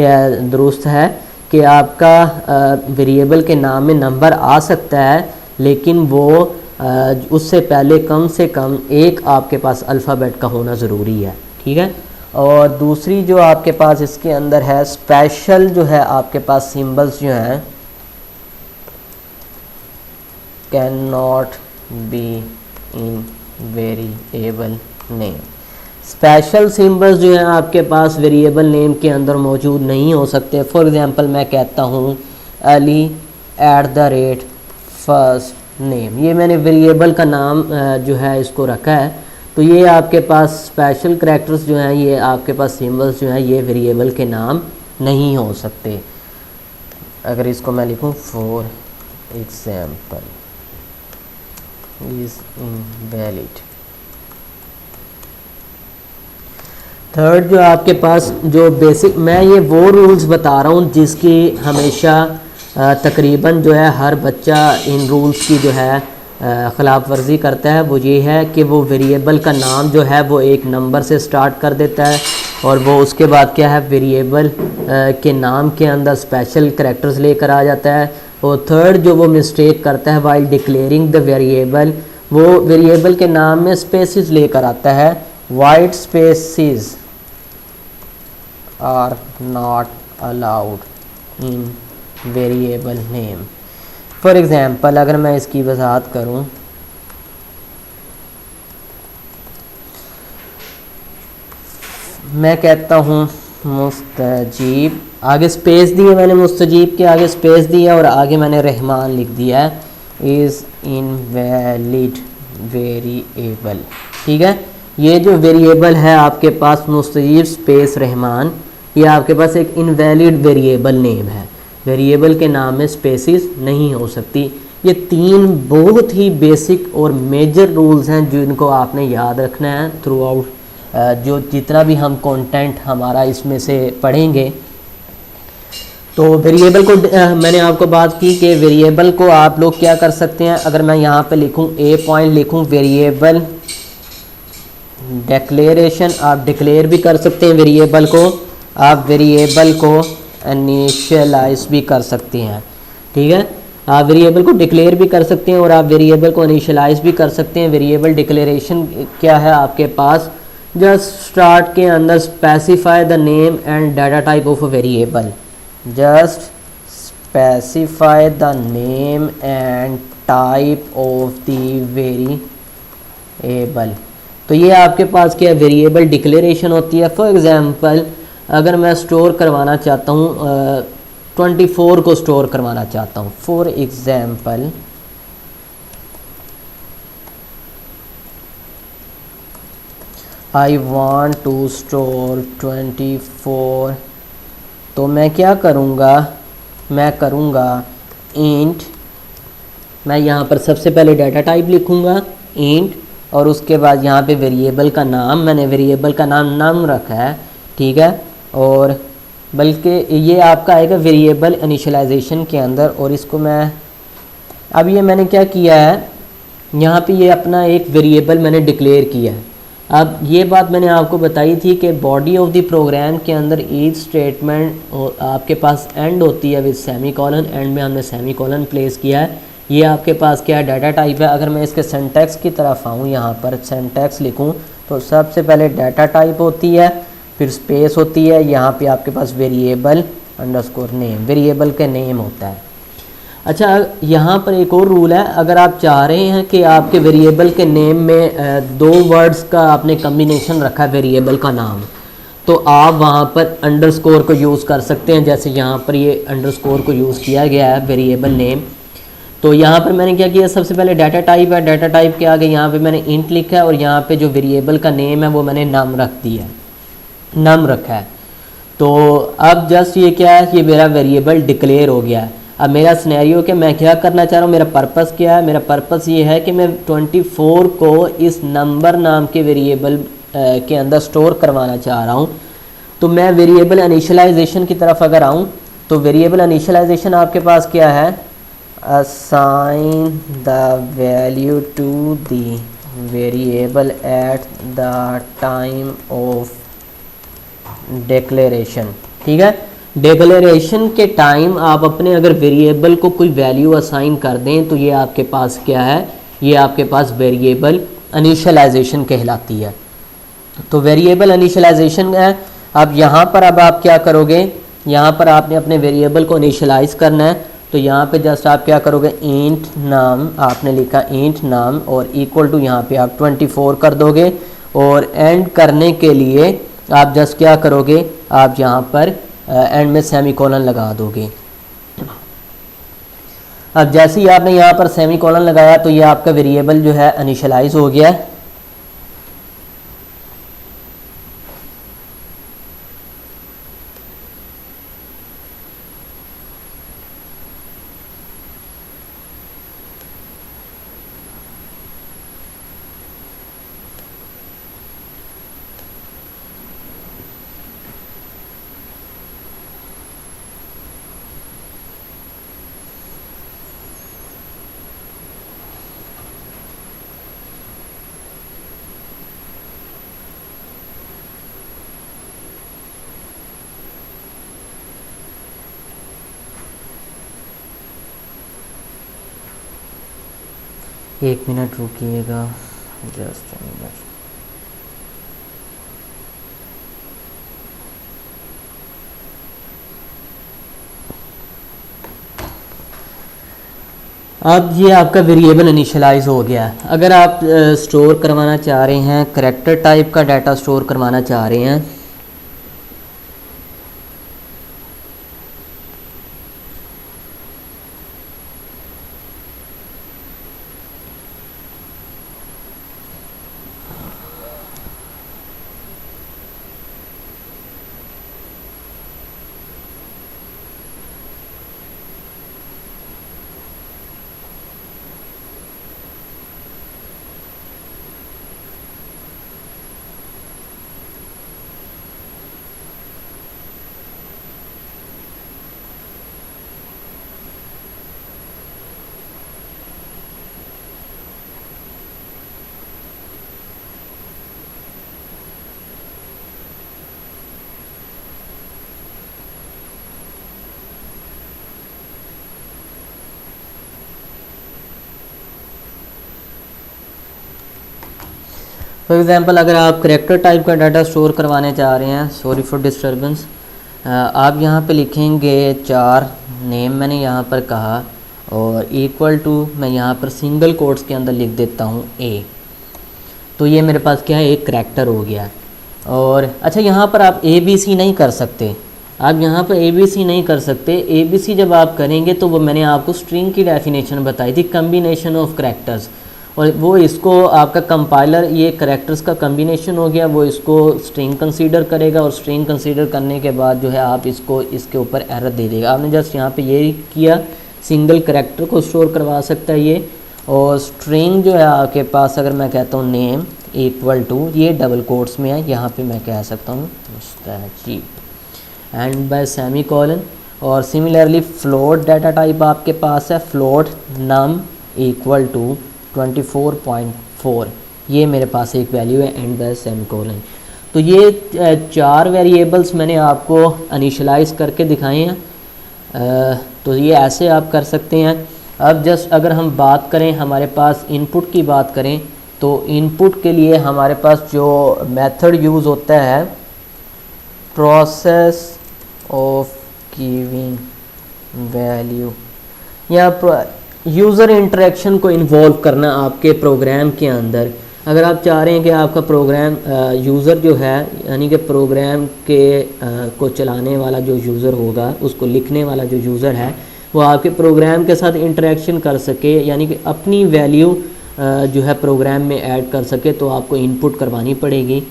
दुरुस्त है कि आपका वेरिएबल के नाम में नंबर आ सकता है, लेकिन वो उससे पहले कम से कम एक आपके पास अल्फ़ाबेट का होना ज़रूरी है। ठीक है, और दूसरी जो आपके पास इसके अंदर है स्पेशल जो है आपके पास सिंबल्स जो हैं can not be in variable name. Special symbols जो हैं आपके पास वेरिएबल नेम के अंदर मौजूद नहीं हो सकते। फॉर एग्ज़ाम्पल मैं कहता हूँ Ali @first नेम, ये मैंने वेरिएबल का नाम जो है इसको रखा है, तो ये आपके पास स्पेशल करैक्टर्स जो हैं, ये आपके पास सिंबल्स जो हैं, ये वेरिएबल के नाम नहीं हो सकते। अगर इसको मैं लिखूँ for example is invalid. Third जो आपके पास जो बेसिक, मैं ये वो रूल्स बता रहा हूँ जिसकी हमेशा तकरीबन जो है हर बच्चा इन रूल्स की जो है ख़िलाफ़ वर्जी करता है। वो ये है कि वो वेरिएबल का नाम जो है वो एक नंबर से स्टार्ट कर देता है और वो उसके बाद क्या है वेरिएबल के नाम के अंदर स्पेशल करैक्टर्स लेकर आ जाता है। और थर्ड जो वो मिस्टेक करता है वाइल डिक्लेयरिंग द वेरिएबल, वो वेरिएबल के नाम में स्पेसिस लेकर आता है। White spaces are not allowed in variable name. For example अगर मैं इसकी वजाहत करूं, मैं कहता हूं मुस्तजीब, आगे स्पेस दिए मैंने, मुस्तजीब के आगे स्पेस दिया और आगे मैंने रहमान लिख दिया है, इज़ इनवैलिड वेरिएबल। ठीक है, ये जो वेरिएबल है आपके पास मुस्तजीब स्पेस रहमान, ये आपके पास एक इनवैलिड वेरिएबल नेम है। वेरिएबल के नाम में स्पेसिस नहीं हो सकती। ये तीन बहुत ही बेसिक और मेजर रूल्स हैं जिनको आपने याद रखना है थ्रू आउट जो जितना भी हम कंटेंट हमारा इसमें से पढ़ेंगे। तो वेरिएबल को मैंने आपको बात की कि वेरिएबल को आप लोग क्या कर सकते हैं। अगर मैं यहाँ पे लिखूँ ए पॉइंट लिखूँ वेरिएबल डिक्लेरेशन, आप डिक्लेयर भी कर सकते हैं वेरिएबल को, आप वेरिएबल को इनिशियलाइज भी कर सकते हैं। ठीक है, आप वेरिएबल को डिक्लेयर भी कर सकते हैं और आप वेरिएबल को इनिशियलाइज भी कर सकते हैं। वेरिएबल डिक्लेरेशन क्या है आपके पास, जस्ट स्टार्ट के अंदर specify the name and data type of a variable, just specify the name and type of the variable. तो ये आपके पास क्या वेरिएबल डिक्लेरेशन होती है। फॉर एग्जांपल अगर मैं स्टोर करवाना चाहता हूँ 24 को स्टोर करवाना चाहता हूँ, for example I want to store 24, तो मैं क्या करूँगा, मैं करूँगा इंट, मैं यहाँ पर सबसे पहले डाटा टाइप लिखूँगा इंट और उसके बाद यहाँ पे वेरिएबल का नाम, मैंने वेरिएबल का नाम रखा है। ठीक है, और बल्कि ये आपका आएगा वेरिएबल इनिशियलाइजेशन के अंदर। और इसको मैं अब ये मैंने क्या किया है, यहाँ पे ये अपना एक वेरिएबल मैंने डिक्लेयर किया है। अब ये बात मैंने आपको बताई थी कि बॉडी ऑफ द प्रोग्राम के अंदर ईच स्टेटमेंट आपके पास एंड होती है विद सेमी कॉलन, एंड में हमने सेमी कॉलन प्लेस किया है। ये आपके पास क्या है, डाटा टाइप है। अगर मैं इसके सिंटैक्स की तरफ आऊँ, यहाँ पर सिंटैक्स लिखूँ तो सबसे पहले डाटा टाइप होती है, फिर स्पेस होती है, यहाँ पे आपके पास वेरिएबल अंडरस्कोर नेम, वेरिएबल के नेम होता है। अच्छा, यहाँ पर एक और रूल है, अगर आप चाह रहे हैं कि आपके वेरिएबल के नेम में दो वर्ड्स का आपने कम्बिनेशन रखा है वेरिएबल का नाम, तो आप वहाँ पर अंडरस्कोर को यूज़ कर सकते हैं। जैसे यहाँ पर ये अंडरस्कोर को यूज़ किया गया है वेरिएबल नेम। तो यहाँ पर मैंने क्या किया, सबसे पहले डाटा टाइप है, डाटा टाइप के आगे यहाँ पे मैंने इंट लिखा है और यहाँ पे जो वेरिएबल का नेम है वो मैंने नाम रख दिया, नाम रखा है। तो अब जस्ट ये क्या है, ये मेरा वेरिएबल डिक्लेयर हो गया है। अब मेरा सिनेरियो कि मैं क्या करना चाह रहा हूँ, मेरा पर्पस क्या है, मेरा पर्पस ये है कि मैं 24 को इस नंबर नाम के वेरिएबल के अंदर स्टोर करवाना चाह रहा हूँ। तो मैं वेरिएबल इनिशियलाइजेशन की तरफ अगर आऊँ तो वेरिएबल इनिशियलाइजेशन आपके पास क्या है, assign the value to the variable at the time of declaration. ठीक है, डिक्लेरेशन के टाइम आप अपने अगर वेरिएबल को कोई वैल्यू असाइन कर दें तो ये आपके पास क्या है, ये आपके पास वेरिएबल इनिशियलाइजेशन कहलाती है। तो वेरिएबल इनिशियलाइजेशन है। अब यहाँ पर अब आप क्या करोगे, यहाँ पर आपने अपने वेरिएबल को इनिशियलाइज करना है। तो यहाँ पे जस्ट आप क्या करोगे, इंट नाम आपने लिखा, इंट नाम और इक्वल टू यहाँ पे आप 24 कर दोगे और एंड करने के लिए आप जस्ट क्या करोगे, आप यहाँ पर एंड में सेमी कॉलन लगा दोगे। अब जैसे ही आपने यहाँ पर सेमी कॉलन लगाया तो ये आपका वेरिएबल जो है इनिशियलाइज हो गया है। एक मिनट रुकिएगा, जस्ट मिनट। अब ये आपका वेरिएबल इनिशियलाइज हो गया है। अगर आप स्टोर करवाना चाह रहे हैं, करैक्टर टाइप का डाटा स्टोर करवाना चाह रहे हैं, फॉर एग्ज़ाम्पल अगर आप करैक्टर टाइप का डाटा स्टोर करवाने चाह रहे हैं, सॉरी फॉर डिस्टर्बेंस, आप यहाँ पे लिखेंगे 4 नेम मैंने यहाँ पर कहा और इक्वल टू मैं यहाँ पर सिंगल कोट्स के अंदर लिख देता हूँ ए। तो ये मेरे पास क्या है, एक करैक्टर हो गया। और अच्छा, यहाँ पर आप ABC नहीं कर सकते, आप यहाँ पर ABC नहीं कर सकते। ABC जब आप करेंगे तो वो मैंने आपको स्ट्रिंग की डेफिनेशन बताई थी, कम्बिनेशन ऑफ करैक्टर्स, और वो इसको आपका कंपाइलर ये करैक्टर्स का कम्बिनेशन हो गया, वो इसको स्ट्रिंग कंसीडर करेगा और स्ट्रिंग कंसीडर करने के बाद जो है आप इसको इसके ऊपर एरर दे देगा। आपने जस्ट यहाँ पे ये किया, सिंगल करैक्टर को स्टोर करवा सकता है ये। और स्ट्रिंग जो है आपके पास, अगर मैं कहता हूँ नेम इक्वल टू, ये डबल कोट्स में है, यहाँ पे मैं कह सकता हूँ मुस्ताजी एंड बाय सेमी कॉलन। और सिमिलरली फ्लोट डाटा टाइप आपके पास है, फ्लोट नम इक्वल टू 24.4। ये मेरे पास एक वैल्यू है एंड द सेमीकोलन। तो ये 4 वेरिएबल्स मैंने आपको इनिशियलाइज करके दिखाए हैं। तो ये ऐसे आप कर सकते हैं। अब जस्ट अगर हम बात करें, हमारे पास इनपुट की बात करें, तो इनपुट के लिए हमारे पास जो मेथड यूज़ होता है, प्रोसेस ऑफ गिविंग वैल्यू, या यूज़र इंटरेक्शन को इन्वॉल्व करना आपके प्रोग्राम के अंदर। अगर आप चाह रहे हैं कि आपका प्रोग्राम यूज़र जो है, यानी कि प्रोग्राम के को चलाने वाला जो यूज़र होगा, उसको लिखने वाला जो यूज़र है, वो आपके प्रोग्राम के साथ इंटरेक्शन कर सके, यानी कि अपनी वैल्यू जो है प्रोग्राम में ऐड कर सके, तो आपको इनपुट करवानी पड़ेगी।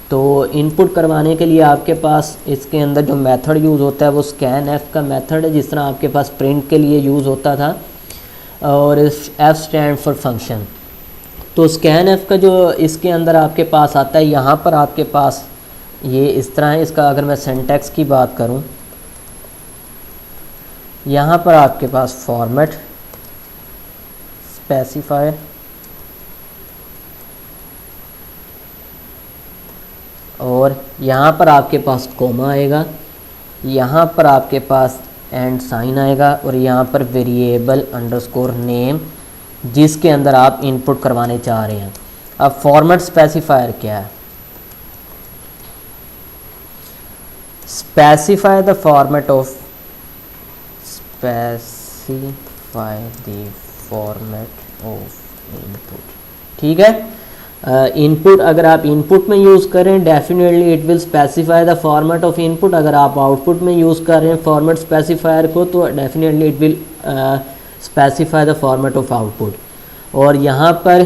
तो इनपुट करवाने के लिए आपके पास इसके अंदर जो मेथड यूज़ होता है वो स्कैन एफ का मेथड है, जिस तरह आपके पास प्रिंट के लिए यूज़ होता था, और एफ स्टैंड फॉर फंक्शन। तो स्कैन एफ का जो इसके अंदर आपके पास आता है, यहाँ पर आपके पास ये इस तरह है। इसका अगर मैं सिंटैक्स की बात करूँ, यहाँ पर आपके पास फॉर्मेट स्पेसिफायर, और यहाँ पर आपके पास कोमा आएगा, यहाँ पर आपके पास एंड साइन आएगा, और यहाँ पर वेरिएबल अंडरस्कोर नेम, जिसके अंदर आप इनपुट करवाने चाह रहे हैं। अब फॉर्मेट स्पेसिफायर क्या है? Specify the format of, specify the format of input. ठीक है। इनपुट अगर आप इनपुट में यूज़ करें, definitely it will specify the format of input. अगर आप आउटपुट में यूज़ कर रहे हैं फॉर्मेट स्पेसिफायर को, तो definitely it will specify the format of output. और यहाँ पर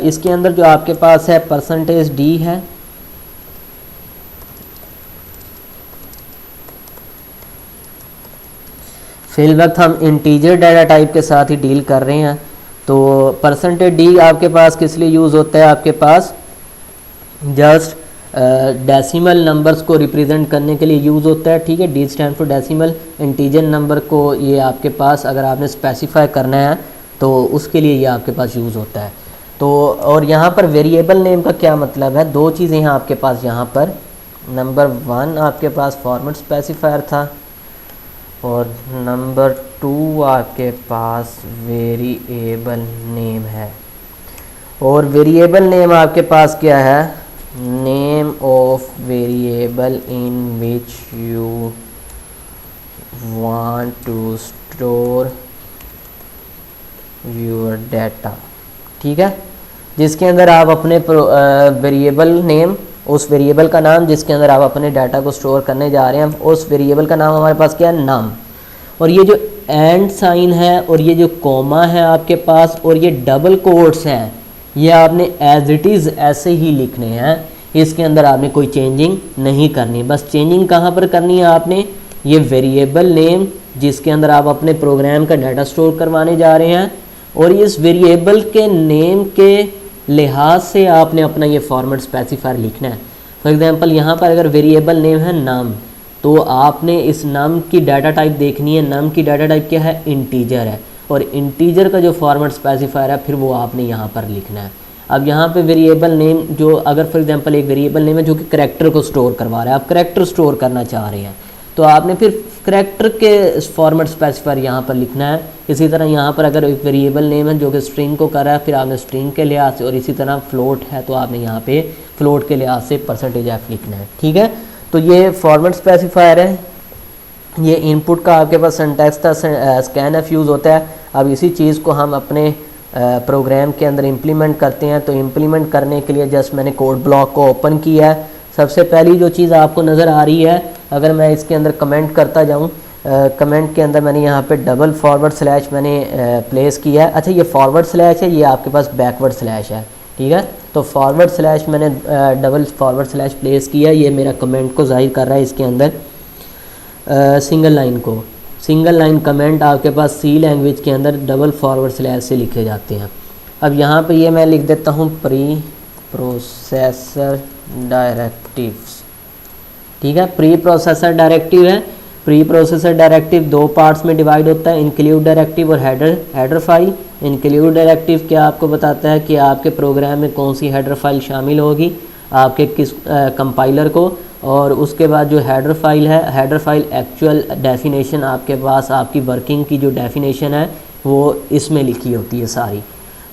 इसके अंदर जो आपके पास है %d है, फिल वक्त हम इंटीजर डाटा टाइप के साथ ही डील कर रहे हैं। तो %d आपके पास किस लिए यूज़ होता है? आपके पास जस्ट डेसिमल नंबर्स को रिप्रेजेंट करने के लिए यूज़ होता है। ठीक है, d stand for decimal. Integer number को ये आपके पास अगर आपने स्पेसिफाई करना है तो उसके लिए ये आपके पास यूज़ होता है। तो और यहाँ पर वेरिएबल नेम का क्या मतलब है? दो चीज़ें हैं आपके पास यहाँ पर। नंबर 1 आपके पास फॉर्मेट स्पेसिफायर था, और नंबर 2 आपके पास वेरिएबल नेम है। और वेरिएबल नेम आपके पास क्या है? Name of variable in which you want to store your data. ठीक है, जिसके अंदर आप अपने वेरिएबल नेम, उस वेरिएबल का नाम जिसके अंदर आप अपने डाटा को स्टोर करने जा रहे हैं, उस वेरिएबल का नाम हमारे पास क्या है? नाम। और ये जो एंड साइन है और ये जो कोमा है आपके पास और ये डबल कोट्स हैं, ये आपने एज इट इज़ ऐसे ही लिखने हैं। इसके अंदर आपने कोई चेंजिंग नहीं करनी। बस चेंजिंग कहाँ पर करनी है आपने? ये वेरिएबल नेम जिसके अंदर आप अपने प्रोग्राम का डाटा स्टोर करवाने जा रहे हैं, और इस वेरिएबल के नेम के लिहाज से आपने अपना ये फॉर्मेट स्पेसिफायर लिखना है। फॉर एग्जांपल यहाँ पर अगर वेरिएबल नेम है नाम, तो आपने इस नाम की डाटा टाइप देखनी है। नाम की डाटा टाइप क्या है? इंटीजर है। और इंटीजर का जो फॉर्मेट स्पेसिफायर है फिर वो आपने यहाँ पर लिखना है। अब यहाँ पे वेरिएबल नेम जो अगर फॉर एग्जांपल एक वेरिएबल नेम है जो कि करैक्टर को स्टोर करवा रहा है, आप करैक्टर स्टोर करना चाह रहे हैं, तो आपने फिर करैक्टर के फॉर्मेट स्पेसिफायर यहाँ पर लिखना है। इसी तरह यहाँ पर अगर एक वेरिएबल नेम है जो कि स्ट्रिंग को कर रहा है, फिर आपने स्ट्रिंग के लिहाज से, और इसी तरह फ्लोट है तो आपने यहाँ पे फ्लोट के लिहाज से %f लिखना है। ठीक है, तो ये फॉर्मेट स्पेसिफायर है। ये इनपुट का आपके पास सिंटैक्स था, स्कैन एफ यूज़ होता है। अब इसी चीज़ को हम अपने प्रोग्राम के अंदर इम्प्लीमेंट करते हैं। तो इम्प्लीमेंट करने के लिए जस्ट मैंने कोड ब्लॉक को ओपन किया है। सबसे पहली जो चीज़ आपको नज़र आ रही है, अगर मैं इसके अंदर कमेंट करता जाऊँ, कमेंट के अंदर मैंने यहाँ पे डबल फॉरवर्ड स्लैश मैंने प्लेस किया है। अच्छा, ये फॉरवर्ड स्लैश है, ये आपके पास बैकवर्ड स्लैश है। ठीक है, तो फॉरवर्ड स्लैश मैंने डबल फॉरवर्ड स्लैश प्लेस किया। ये मेरा कमेंट को जाहिर कर रहा है इसके अंदर सिंगल लाइन को। सिंगल लाइन कमेंट आपके पास सी लैंग्वेज के अंदर डबल फॉरवर्ड स्लैश से लिखे जाते हैं। अब यहाँ पे ये मैं लिख देता हूँ प्री प्रोसेसर डायरेक्टिव्स। ठीक है, प्री प्रोसेसर डायरेक्टिव है। प्री प्रोसेसर डायरेक्टिव दो पार्ट्स में डिवाइड होता है, इंक्लूड डायरेक्टिव और हेडर फाइल। इंक्लूड डायरेक्टिव क्या आपको बताता है कि आपके प्रोग्राम में कौन सी हेडर फाइल शामिल होगी आपके किस कंपाइलर को, और उसके बाद जो हेडर फाइल है, हेडर फाइल एक्चुअल डेफिनेशन आपके पास, आपकी वर्किंग की जो डेफिनेशन है वो इसमें लिखी होती है सारी।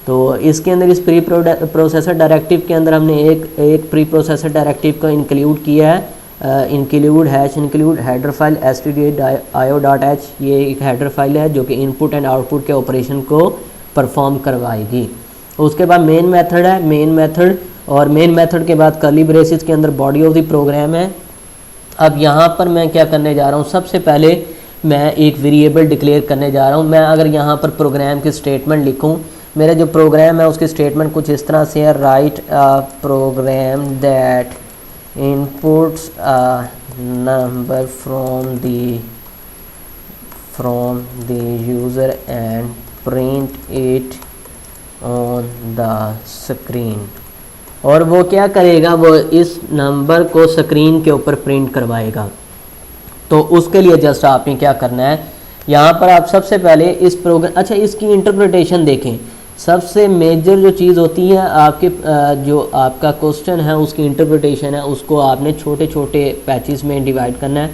तो इसके अंदर इस प्री प्रोसेसर डायरेक्टिव के अंदर हमने एक प्री प्रोसेसर डायरेक्टिव को इंक्लूड किया है, इंक्लूड हेडर फाइल stdio.io.h, ये एक हेडर फाइल है जो कि इनपुट एंड आउटपुट के ऑपरेशन को परफॉर्म करवाएगी। उसके बाद मेन मेथड है, मेन मेथड, और मेन मेथड के बाद कर्ली ब्रेसेस के अंदर बॉडी ऑफ द प्रोग्राम है। अब यहाँ पर मैं क्या करने जा रहा हूँ, सबसे पहले मैं एक वेरिएबल डिक्लेयर करने जा रहा हूँ। मैं अगर यहाँ पर प्रोग्राम की स्टेटमेंट लिखूँ, मेरा जो प्रोग्राम है उसकी स्टेटमेंट कुछ इस तरह से है, write a program that inputs a number from the user and print it on the screen। और वो क्या करेगा, वो इस नंबर को स्क्रीन के ऊपर प्रिंट करवाएगा। तो उसके लिए जस्ट आपने क्या करना है, यहाँ पर आप सबसे पहले इस प्रोग्राम, अच्छा इसकी इंटरप्रिटेशन देखें। सबसे मेजर जो चीज़ होती है आपके जो आपका क्वेश्चन है उसकी इंटरप्रिटेशन है, उसको आपने छोटे छोटे पैचेस में डिवाइड करना है,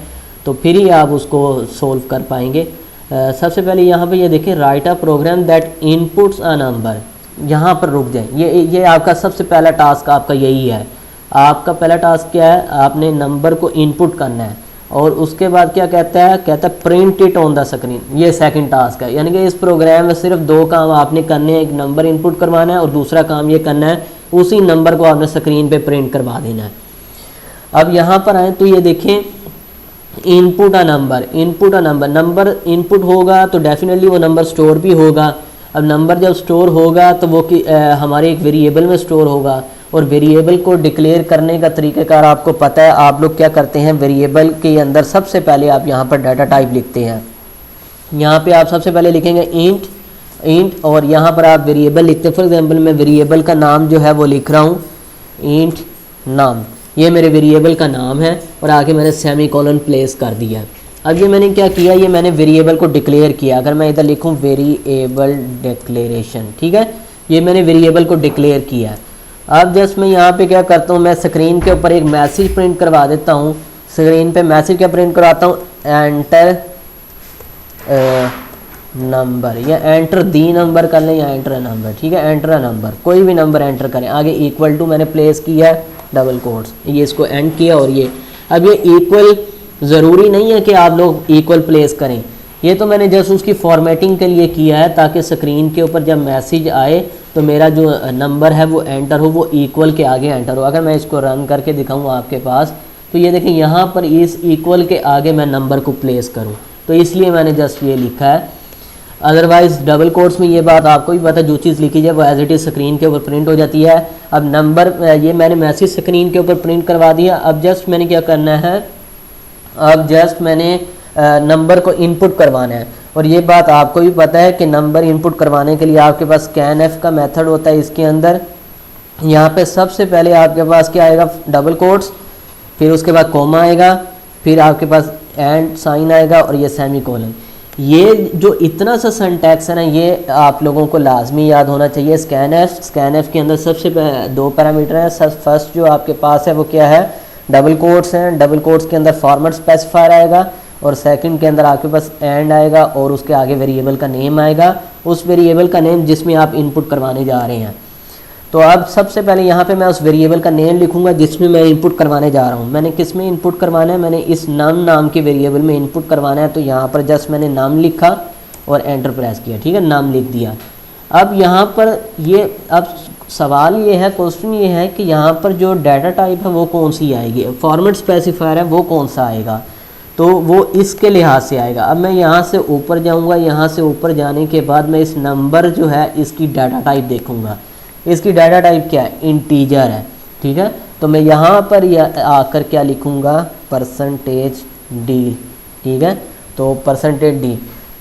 तो फिर ही आप उसको सोल्व कर पाएंगे। सबसे पहले यहाँ पे ये देखें, write a program that inputs a number, यहाँ पर रुक जाएं। ये आपका सबसे पहला टास्क आपका यही है। आपका पहला टास्क क्या है, आपने नंबर को इनपुट करना है, और उसके बाद क्या कहता है, print it on the screen, ये सेकंड टास्क है। यानी कि इस प्रोग्राम में सिर्फ दो काम आपने करने हैं, एक नंबर इनपुट करवाना है और दूसरा काम ये करना है उसी नंबर को आपने स्क्रीन पे प्रिंट करवा देना है। अब यहाँ पर आए तो ये देखें, input a number, number input होगा तो डेफिनेटली वो नंबर स्टोर भी होगा। अब नंबर जब स्टोर होगा तो वो हमारे एक वेरिएबल में स्टोर होगा, और वेरिएबल को डिक्लेयर करने का तरीक़ाकार आपको पता है। आप लोग क्या करते हैं, वेरिएबल के अंदर सबसे पहले आप यहाँ पर डाटा टाइप लिखते हैं। यहाँ पे आप सबसे पहले लिखेंगे इंट, और यहाँ पर आप वेरिएबल लिखते हैं। फॉर एग्जांपल मैं वेरिएबल का नाम जो है वो लिख रहा हूँ इंट नाम, ये मेरे वेरिएबल का नाम है, और आगे मैंने सेमीकोलन प्लेस कर दिया। अब ये मैंने क्या किया, ये मैंने वेरिएबल को डिक्लेयर किया। अगर मैं इधर लिखूँ वेरिएबल डिक्लेरेशन, ठीक है, ये मैंने वेरिएबल को डिक्लेयर किया। अब जस्ट मैं यहाँ पे क्या करता हूँ, मैं स्क्रीन के ऊपर एक मैसेज प्रिंट करवा देता हूँ। स्क्रीन पे मैसेज क्या प्रिंट करवाता हूँ, एंटर नंबर, या एंटर दी नंबर कर लें, या एंटर नंबर, ठीक है, एंटर नंबर, कोई भी नंबर एंटर करें। आगे इक्वल टू मैंने प्लेस किया है, डबल कोट्स, ये इसको एंड किया। और ये अब ये इक्वल ज़रूरी नहीं है कि आप लोग इक्वल प्लेस करें, ये तो मैंने जस्ट उसकी फॉर्मेटिंग के लिए किया है ताकि स्क्रीन के ऊपर जब मैसेज आए तो मेरा जो नंबर है वो एंटर हो, वो इक्वल के आगे एंटर हो। अगर मैं इसको रन करके दिखाऊँ आपके पास, तो ये देखें यहाँ पर इस इक्वल के आगे मैं नंबर को प्लेस करूँ, तो इसलिए मैंने जस्ट ये लिखा है। अदरवाइज़ डबल कोट्स में ये बात आपको भी पता है, जो चीज़ लिखी जाए वो एज इट इज़ स्क्रीन के ऊपर प्रिंट हो जाती है। अब नंबर, ये मैंने मैसेज स्क्रीन के ऊपर प्रिंट करवा दिया। अब जस्ट मैंने क्या करना है, अब जस्ट मैंने नंबर को इनपुट करवाना है, और ये बात आपको भी पता है कि नंबर इनपुट करवाने के लिए आपके पास स्कैनएफ का मेथड होता है। इसके अंदर यहाँ पे सबसे पहले आपके पास क्या आएगा, डबल कोट्स, फिर उसके बाद कोमा आएगा, फिर आपके पास एंड साइन आएगा, और ये सेमीकोलन। ये जो इतना सा सिंटैक्स है ना, ये आप लोगों को लाजमी याद होना चाहिए। स्कैनएफ के अंदर सबसे दो पैरामीटर हैं। फर्स्ट जो आपके पास है वो क्या है, डबल कोट्स हैं। डबल कोट्स के अंदर फॉर्मेट स्पेसिफायर आएगा, और सेकंड के अंदर आपके पास एंड आएगा, और उसके आगे वेरिएबल का नेम आएगा, उस वेरिएबल का नेम जिसमें आप इनपुट करवाने जा रहे हैं। तो अब सबसे पहले यहाँ पे मैं उस वेरिएबल का नेम लिखूंगा जिसमें मैं इनपुट करवाने जा रहा हूँ। मैंने किस में इनपुट करवाना है, मैंने इस नाम के वेरिएबल में इनपुट करवाना है। तो यहाँ पर जस्ट मैंने नाम लिखा और एंटर प्रेस किया, ठीक है, नाम लिख दिया। अब यहाँ पर ये, अब सवाल ये है, क्वेश्चन ये है कि यहाँ पर जो डाटा टाइप है वो कौन सी आएगी, फॉर्मेट स्पेसिफायर है वो कौन सा आएगा, तो वो इसके लिहाज से आएगा। अब मैं यहाँ से ऊपर जाऊँगा, यहाँ से ऊपर जाने के बाद मैं इस नंबर जो है इसकी डाटा टाइप देखूँगा। इसकी डाटा टाइप क्या है, इंटीजर है, ठीक है। तो मैं यहाँ पर आकर क्या लिखूँगा, %d, ठीक है, तो %d।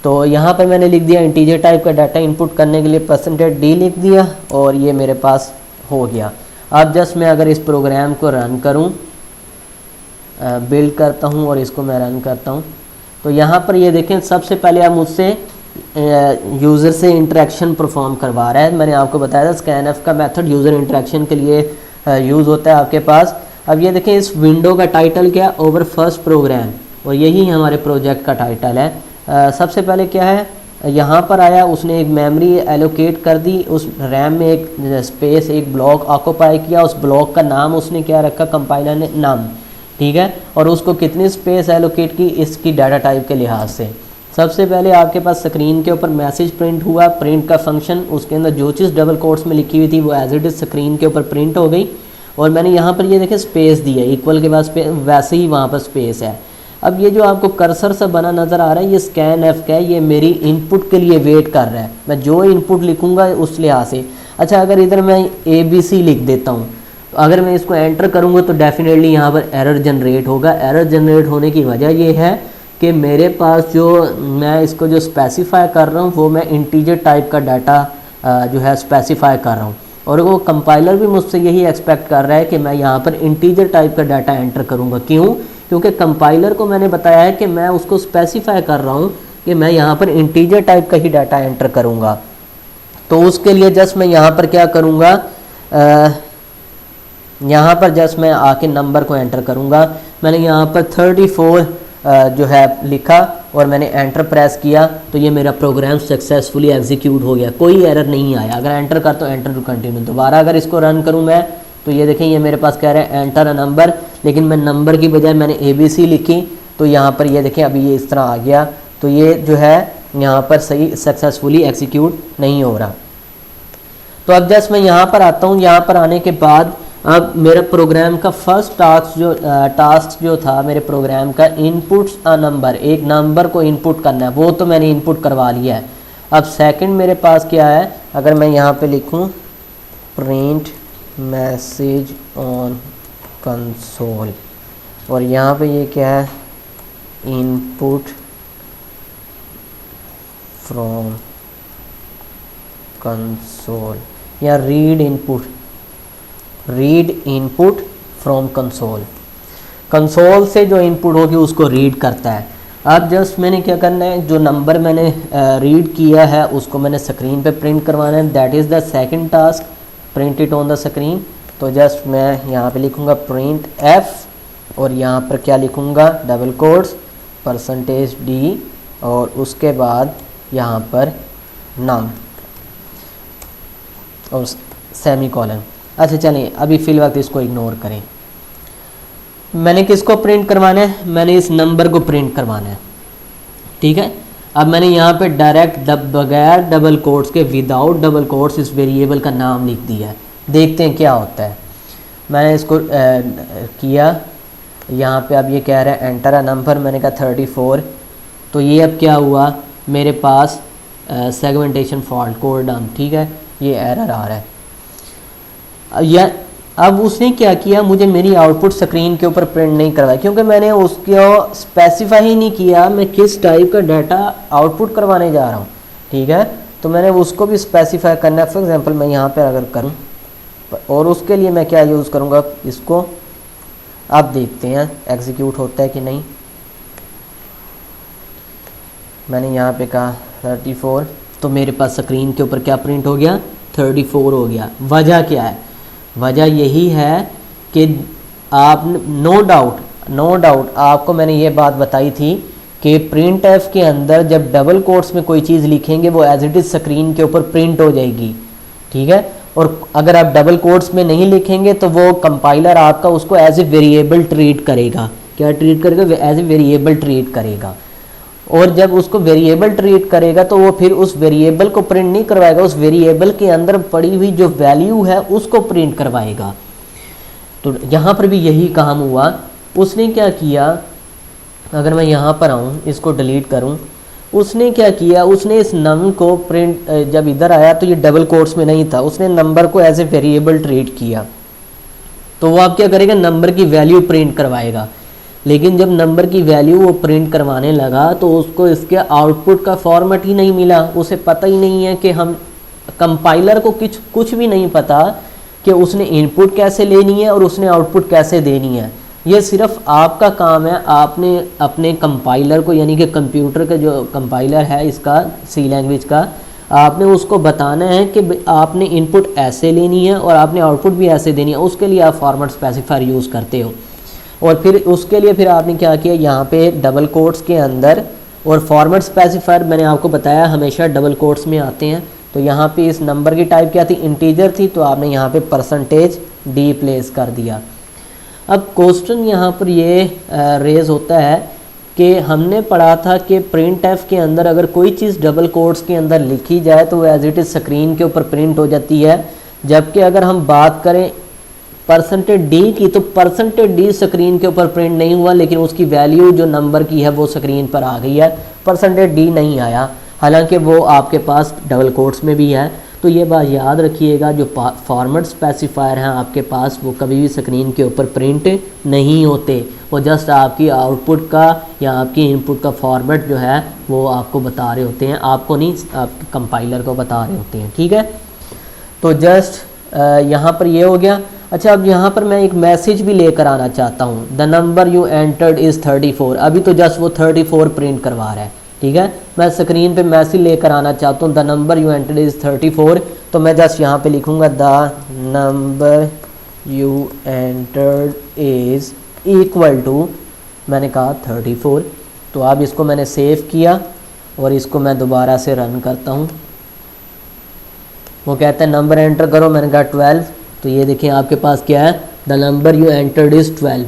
तो यहाँ पर मैंने लिख दिया इंटीजर टाइप का डाटा इनपुट करने के लिए %d लिख दिया, और ये मेरे पास हो गया। अब जस्ट मैं अगर इस प्रोग्राम को रन करूँ, बिल्ड करता हूँ और इसको मैं रन करता हूँ, तो यहाँ पर ये देखें, सबसे पहले आप मुझसे यूज़र से इंटरेक्शन परफॉर्म करवा रहा है। मैंने आपको बताया था स्कैनएफ का मेथड यूज़र इंटरेक्शन के लिए यूज़ होता है आपके पास। अब ये देखें, इस विंडो का टाइटल क्या है, ओवर फर्स्ट प्रोग्राम, और यही हमारे प्रोजेक्ट का टाइटल है। सबसे पहले क्या है, यहाँ पर आया, उसने एक मेमोरी एलोकेट कर दी, उस रैम में एक स्पेस, एक ब्लॉक ऑक्यूपाई किया, उस ब्लॉक का नाम उसने क्या रखा, कंपाइलर ने नाम, ठीक है, और उसको कितनी स्पेस एलोकेट की, इसकी डाटा टाइप के लिहाज से। सबसे पहले आपके पास स्क्रीन के ऊपर मैसेज प्रिंट हुआ, प्रिंट का फंक्शन, उसके अंदर जो चीज़ डबल कोट्स में लिखी हुई थी वो एज इट इज़ स्क्रीन के ऊपर प्रिंट हो गई, और मैंने यहाँ पर ये देखें स्पेस दी है, इक्वल के बाद वैसे ही वहाँ पर स्पेस है। अब ये जो आपको कर्सर सा बना नज़र आ रहा है, ये स्कैनएफ का है, ये मेरी इनपुट के लिए वेट कर रहा है, मैं जो इनपुट लिखूँगा उस लिहाज से। अच्छा, अगर इधर मैं ABC लिख देता हूँ, तो अगर मैं इसको एंटर करूँगा तो डेफिनेटली यहाँ पर एरर जनरेट होगा। एरर जनरेट होने की वजह ये है कि मेरे पास जो मैं इसको जो स्पेसिफाई कर रहा हूँ वो मैं इंटीजर टाइप का डाटा जो है स्पेसिफाई कर रहा हूँ, और वो कंपाइलर भी मुझसे यही एक्सपेक्ट कर रहा है कि मैं यहाँ पर इंटीजर टाइप का डाटा एंटर करूँगा। क्यों? क्योंकि कंपाइलर को मैंने बताया है कि मैं उसको स्पेसिफाई कर रहा हूँ कि मैं यहाँ पर इंटीजर टाइप का ही डाटा एंटर करूँगा। तो उसके लिए जस्ट मैं यहाँ पर क्या करूँगा, यहाँ पर जस्ट मैं आके नंबर को एंटर करूँगा। मैंने यहाँ पर 34 जो है लिखा और मैंने एंटर प्रेस किया, तो ये मेरा प्रोग्राम सक्सेसफुली एग्जीक्यूट हो गया, कोई एरर नहीं आया। अगर एंटर करता हूँ एंटर टू कंटिन्यू, दोबारा अगर इसको रन करूँ मैं, तो ये देखें ये मेरे पास कह रहा है एंटर अ नंबर, लेकिन मैं नंबर की बजाय मैंने ABC लिखी, तो यहाँ पर ये देखें अभी ये इस तरह आ गया। तो ये जो है यहाँ पर सही सक्सेसफुली एग्जीक्यूट नहीं हो रहा। तो अब जस्ट मैं यहाँ पर आता हूँ, यहाँ पर आने के बाद अब मेरा प्रोग्राम का फर्स्ट टास्क जो था मेरे प्रोग्राम का, इनपुट्स अ नंबर, एक नंबर को इनपुट करना है, वो तो मैंने इनपुट करवा लिया है। अब सेकंड मेरे पास क्या है, अगर मैं यहाँ पे लिखूँ प्रिंट मैसेज ऑन कंसोल, और यहाँ पे ये क्या है, इनपुट फ्रॉम कंसोल, या read input from console, console से जो इनपुट होगी उसको रीड करता है। अब जस्ट मैंने क्या करना है, जो नंबर मैंने रीड किया है उसको मैंने स्क्रीन पे प्रिंट करवाना है, that is the second task, print it on the screen. तो जस्ट मैं यहाँ पे लिखूँगा प्रिंट F, और यहाँ पर क्या लिखूँगा, डबल कोट्स %D, और उसके बाद यहाँ पर नम और सेमीकोलन। अच्छा चलिए अभी फिल वक्त इसको इग्नोर करें। मैंने किसको प्रिंट करवाना है, मैंने इस नंबर को प्रिंट करवाना है, ठीक है। अब मैंने यहाँ पे डायरेक्ट बगैर डबल कोट्स के, विदाउट डबल कोट्स, इस वेरिएबल का नाम लिख दिया है। देखते हैं क्या होता है। मैंने इसको किया, यहाँ पे अब ये कह रहा है एंटर अ नंबर, मैंने कहा 34, तो ये अब क्या हुआ, मेरे पास सेगमेंटेशन फॉल्ट कोड डन, ठीक है, ये एरर आ रहा है। अब उसने क्या किया, मुझे मेरी आउटपुट स्क्रीन के ऊपर प्रिंट नहीं करवाया, क्योंकि मैंने उसको स्पेसिफाई ही नहीं किया मैं किस टाइप का डाटा आउटपुट करवाने जा रहा हूँ, ठीक है। तो मैंने उसको भी स्पेसिफाई करना है। फॉर एग्जांपल मैं यहाँ पे अगर करूँ, और उसके लिए मैं क्या यूज़ करूँगा, इसको अब देखते हैं एग्जीक्यूट होता है कि नहीं। मैंने यहाँ पे कहा 34, तो मेरे पास स्क्रीन के ऊपर क्या प्रिंट हो गया, 34 हो गया। वजह क्या है, वजह यही है कि आप नो डाउट आपको मैंने ये बात बताई थी कि प्रिंट एफ के अंदर जब डबल कोट्स में कोई चीज़ लिखेंगे वो एज इट इज़ स्क्रीन के ऊपर प्रिंट हो जाएगी, ठीक है। और अगर आप डबल कोट्स में नहीं लिखेंगे तो वो कंपाइलर आपका उसको एज ए वेरिएबल ट्रीट करेगा। क्या ट्रीट करेगा, एज ए वेरिएबल ट्रीट करेगा। और जब उसको वेरिएबल ट्रीट करेगा तो वो फिर उस वेरिएबल को प्रिंट नहीं करवाएगा, उस वेरिएबल के अंदर पड़ी हुई जो वैल्यू है उसको प्रिंट करवाएगा। तो यहाँ पर भी यही काम हुआ। उसने क्या किया, अगर मैं यहाँ पर आऊँ, इसको डिलीट करूँ, उसने क्या किया, उसने इस नम को प्रिंट, जब इधर आया तो ये डबल कोट्स में नहीं था, उसने नंबर को एज ए वेरिएबल ट्रीट किया। तो वो आप क्या करेगा, नंबर की वैल्यू प्रिंट करवाएगा। लेकिन जब नंबर की वैल्यू वो प्रिंट करवाने लगा तो उसको इसके आउटपुट का फॉर्मेट ही नहीं मिला। उसे पता ही नहीं है कि हम, कंपाइलर को कुछ भी नहीं पता कि उसने इनपुट कैसे लेनी है और उसने आउटपुट कैसे देनी है। ये सिर्फ आपका काम है, आपने अपने कंपाइलर को, यानी कि कंप्यूटर का जो कंपाइलर है इसका, सी लैंग्वेज का, आपने उसको बताना है कि आपने इनपुट ऐसे लेनी है और आपने आउटपुट भी ऐसे देनी है। उसके लिए आप फॉर्मेट स्पेसिफायर यूज़ करते हो। और फिर उसके लिए फिर आपने क्या किया, यहाँ पे डबल कोट्स के अंदर, और फॉर्मेट स्पेसिफायर मैंने आपको बताया हमेशा डबल कोट्स में आते हैं। तो यहाँ पे इस नंबर की टाइप क्या थी, इंटीजर थी, तो आपने यहाँ पे %d प्लेस कर दिया। अब क्वेश्चन यहाँ पर ये रेज होता है कि हमने पढ़ा था कि प्रिंट एफ के अंदर अगर कोई चीज़ डबल कोट्स के अंदर लिखी जाए तो वो एज इट इज़ स्क्रीन के ऊपर प्रिंट हो जाती है, जबकि अगर हम बात करें %d की तो %d स्क्रीन के ऊपर प्रिंट नहीं हुआ, लेकिन उसकी वैल्यू जो नंबर की है वो स्क्रीन पर आ गई है, %d नहीं आया, हालांकि वो आपके पास डबल कोट्स में भी है। तो ये बात याद रखिएगा, जो फॉर्मेट स्पेसिफायर हैं आपके पास वो कभी भी स्क्रीन के ऊपर प्रिंट नहीं होते, वो जस्ट आपकी आउटपुट का या आपकी इनपुट का फॉर्मेट जो है वो आपको बता रहे होते हैं, आपको नहीं, आपके कंपाइलर को बता रहे होते हैं। ठीक है, तो जस्ट यहाँ पर ये हो गया। अच्छा, अब यहाँ पर मैं एक मैसेज भी लेकर आना चाहता हूँ, the number you entered is 34। अभी तो जस्ट वो 34 प्रिंट करवा रहा है, ठीक है। मैं स्क्रीन पे मैसेज लेकर आना चाहता हूँ, the number you entered is 34, तो मैं जस्ट यहाँ पे लिखूँगा the number you entered is equal to, मैंने कहा 34। तो अब इसको मैंने सेव किया और इसको मैं दोबारा से रन करता हूँ। वो कहता है नंबर एंटर करो, मैंने कहा 12। तो ये देखिए आपके पास क्या है, the number you entered is 12।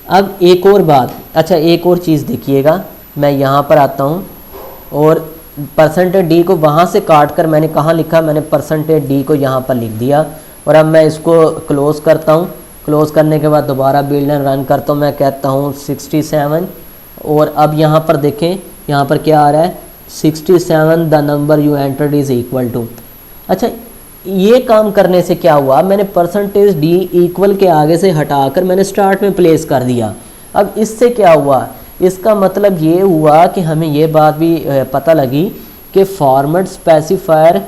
अब एक और बात, अच्छा एक और चीज़ देखिएगा, मैं यहाँ पर आता हूँ और %d को वहाँ से काट कर मैंने कहाँ लिखा, मैंने %d को यहाँ पर लिख दिया। और अब मैं इसको क्लोज़ करता हूँ, क्लोज़ करने के बाद दोबारा बिल्ड एंड रन करता हूँ, मैं कहता हूँ 67। और अब यहाँ पर देखें, यहाँ पर क्या आ रहा है, 67 the number you entered is equal to. अच्छा, ये काम करने से क्या हुआ, मैंने %d इक्वल के आगे से हटाकर मैंने स्टार्ट में प्लेस कर दिया। अब इससे क्या हुआ, इसका मतलब ये हुआ कि हमें ये बात भी पता लगी कि फॉर्मेट स्पेसिफायर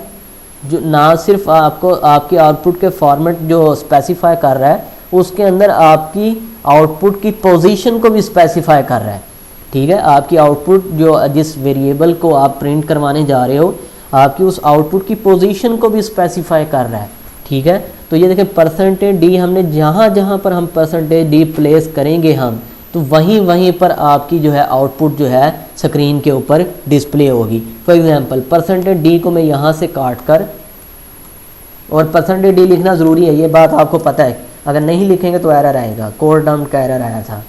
जो ना सिर्फ आपको आपके आउटपुट के फॉर्मेट जो स्पेसिफाई कर रहा है, उसके अंदर आपकी आउटपुट की पोजीशन को भी स्पेसिफाई कर रहा है। ठीक है, आपकी आउटपुट जो जिस वेरिएबल को आप प्रिंट करवाने जा रहे हो, आपकी उस आउटपुट की पोजीशन को भी स्पेसिफाई कर रहा है। ठीक है, तो ये देखें %d हमने जहाँ जहाँ पर हम %d प्लेस करेंगे हम, तो वहीं वहीं पर आपकी जो है आउटपुट जो है स्क्रीन के ऊपर डिस्प्ले होगी। फॉर एग्जांपल %d को मैं यहाँ से काट कर, और %d लिखना ज़रूरी है, ये बात आपको पता है, अगर नहीं लिखेंगे तो एरर आएगा, कोड डम्प का एरर आया था।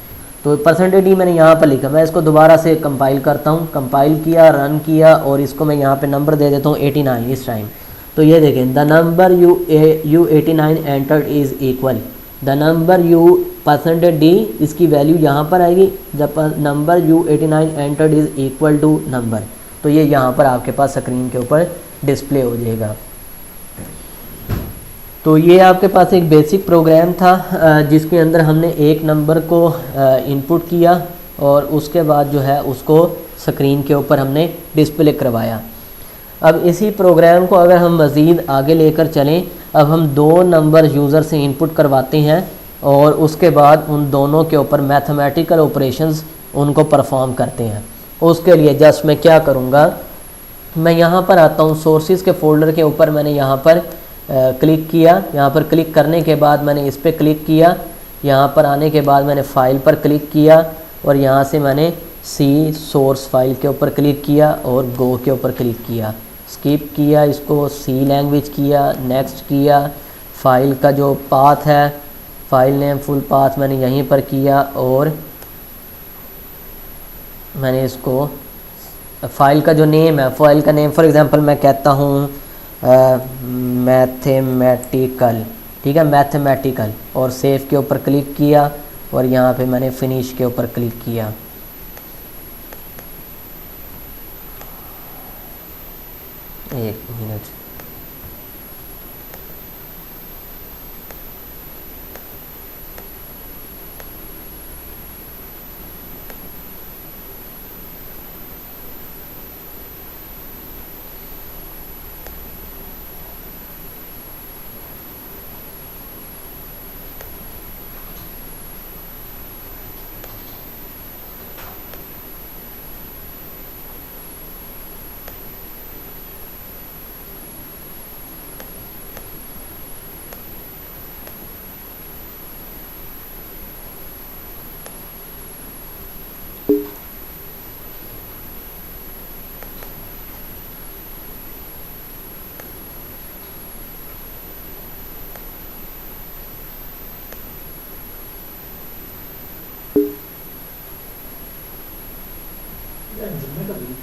तो %d मैंने यहाँ पर लिखा, मैं इसको दोबारा से कंपाइल करता हूँ, कंपाइल किया, रन किया, और इसको मैं यहाँ पे नंबर दे देता हूँ 89 इस टाइम। तो ये देखें, the number you 89 entered is equal, the number you %d इसकी वैल्यू यहाँ पर आएगी, जब number you 89 entered is equal to number, तो ये यहाँ पर आपके पास स्क्रीन के ऊपर डिस्प्ले हो जाएगा। तो ये आपके पास एक बेसिक प्रोग्राम था जिसके अंदर हमने एक नंबर को इनपुट किया और उसके बाद जो है उसको स्क्रीन के ऊपर हमने डिस्प्ले करवाया। अब इसी प्रोग्राम को अगर हम मज़ीद आगे लेकर चलें, अब हम 2 नंबर यूज़र से इनपुट करवाते हैं और उसके बाद उन दोनों के ऊपर मैथमेटिकल ऑपरेशंस उनको परफॉर्म करते हैं। उसके लिए जस्ट मैं क्या करूँगा, मैं यहाँ पर आता हूँ, सोर्सेज के फ़ोल्डर के ऊपर मैंने यहाँ पर क्लिक किया, यहाँ पर क्लिक करने के बाद मैंने इस पर क्लिक किया, यहाँ पर आने के बाद मैंने फ़ाइल पर क्लिक किया और यहाँ से मैंने सी सोर्स फाइल के ऊपर क्लिक किया और गो के ऊपर क्लिक किया, स्किप किया, इसको सी लैंग्वेज किया, नेक्स्ट किया, फ़ाइल का जो पाथ है, फाइल नेम फुल पाथ मैंने यहीं पर किया और मैंने इसको फ़ाइल का जो नेम है, फ़ाइल का नेम फॉर एग्ज़ाम्पल मैं कहता हूँ मैथमेटिकल, ठीक है, मैथमेटिकल, और सेव के ऊपर क्लिक किया और यहाँ पे मैंने फिनिश के ऊपर क्लिक किया। एक मिनट, टेंशन में कभी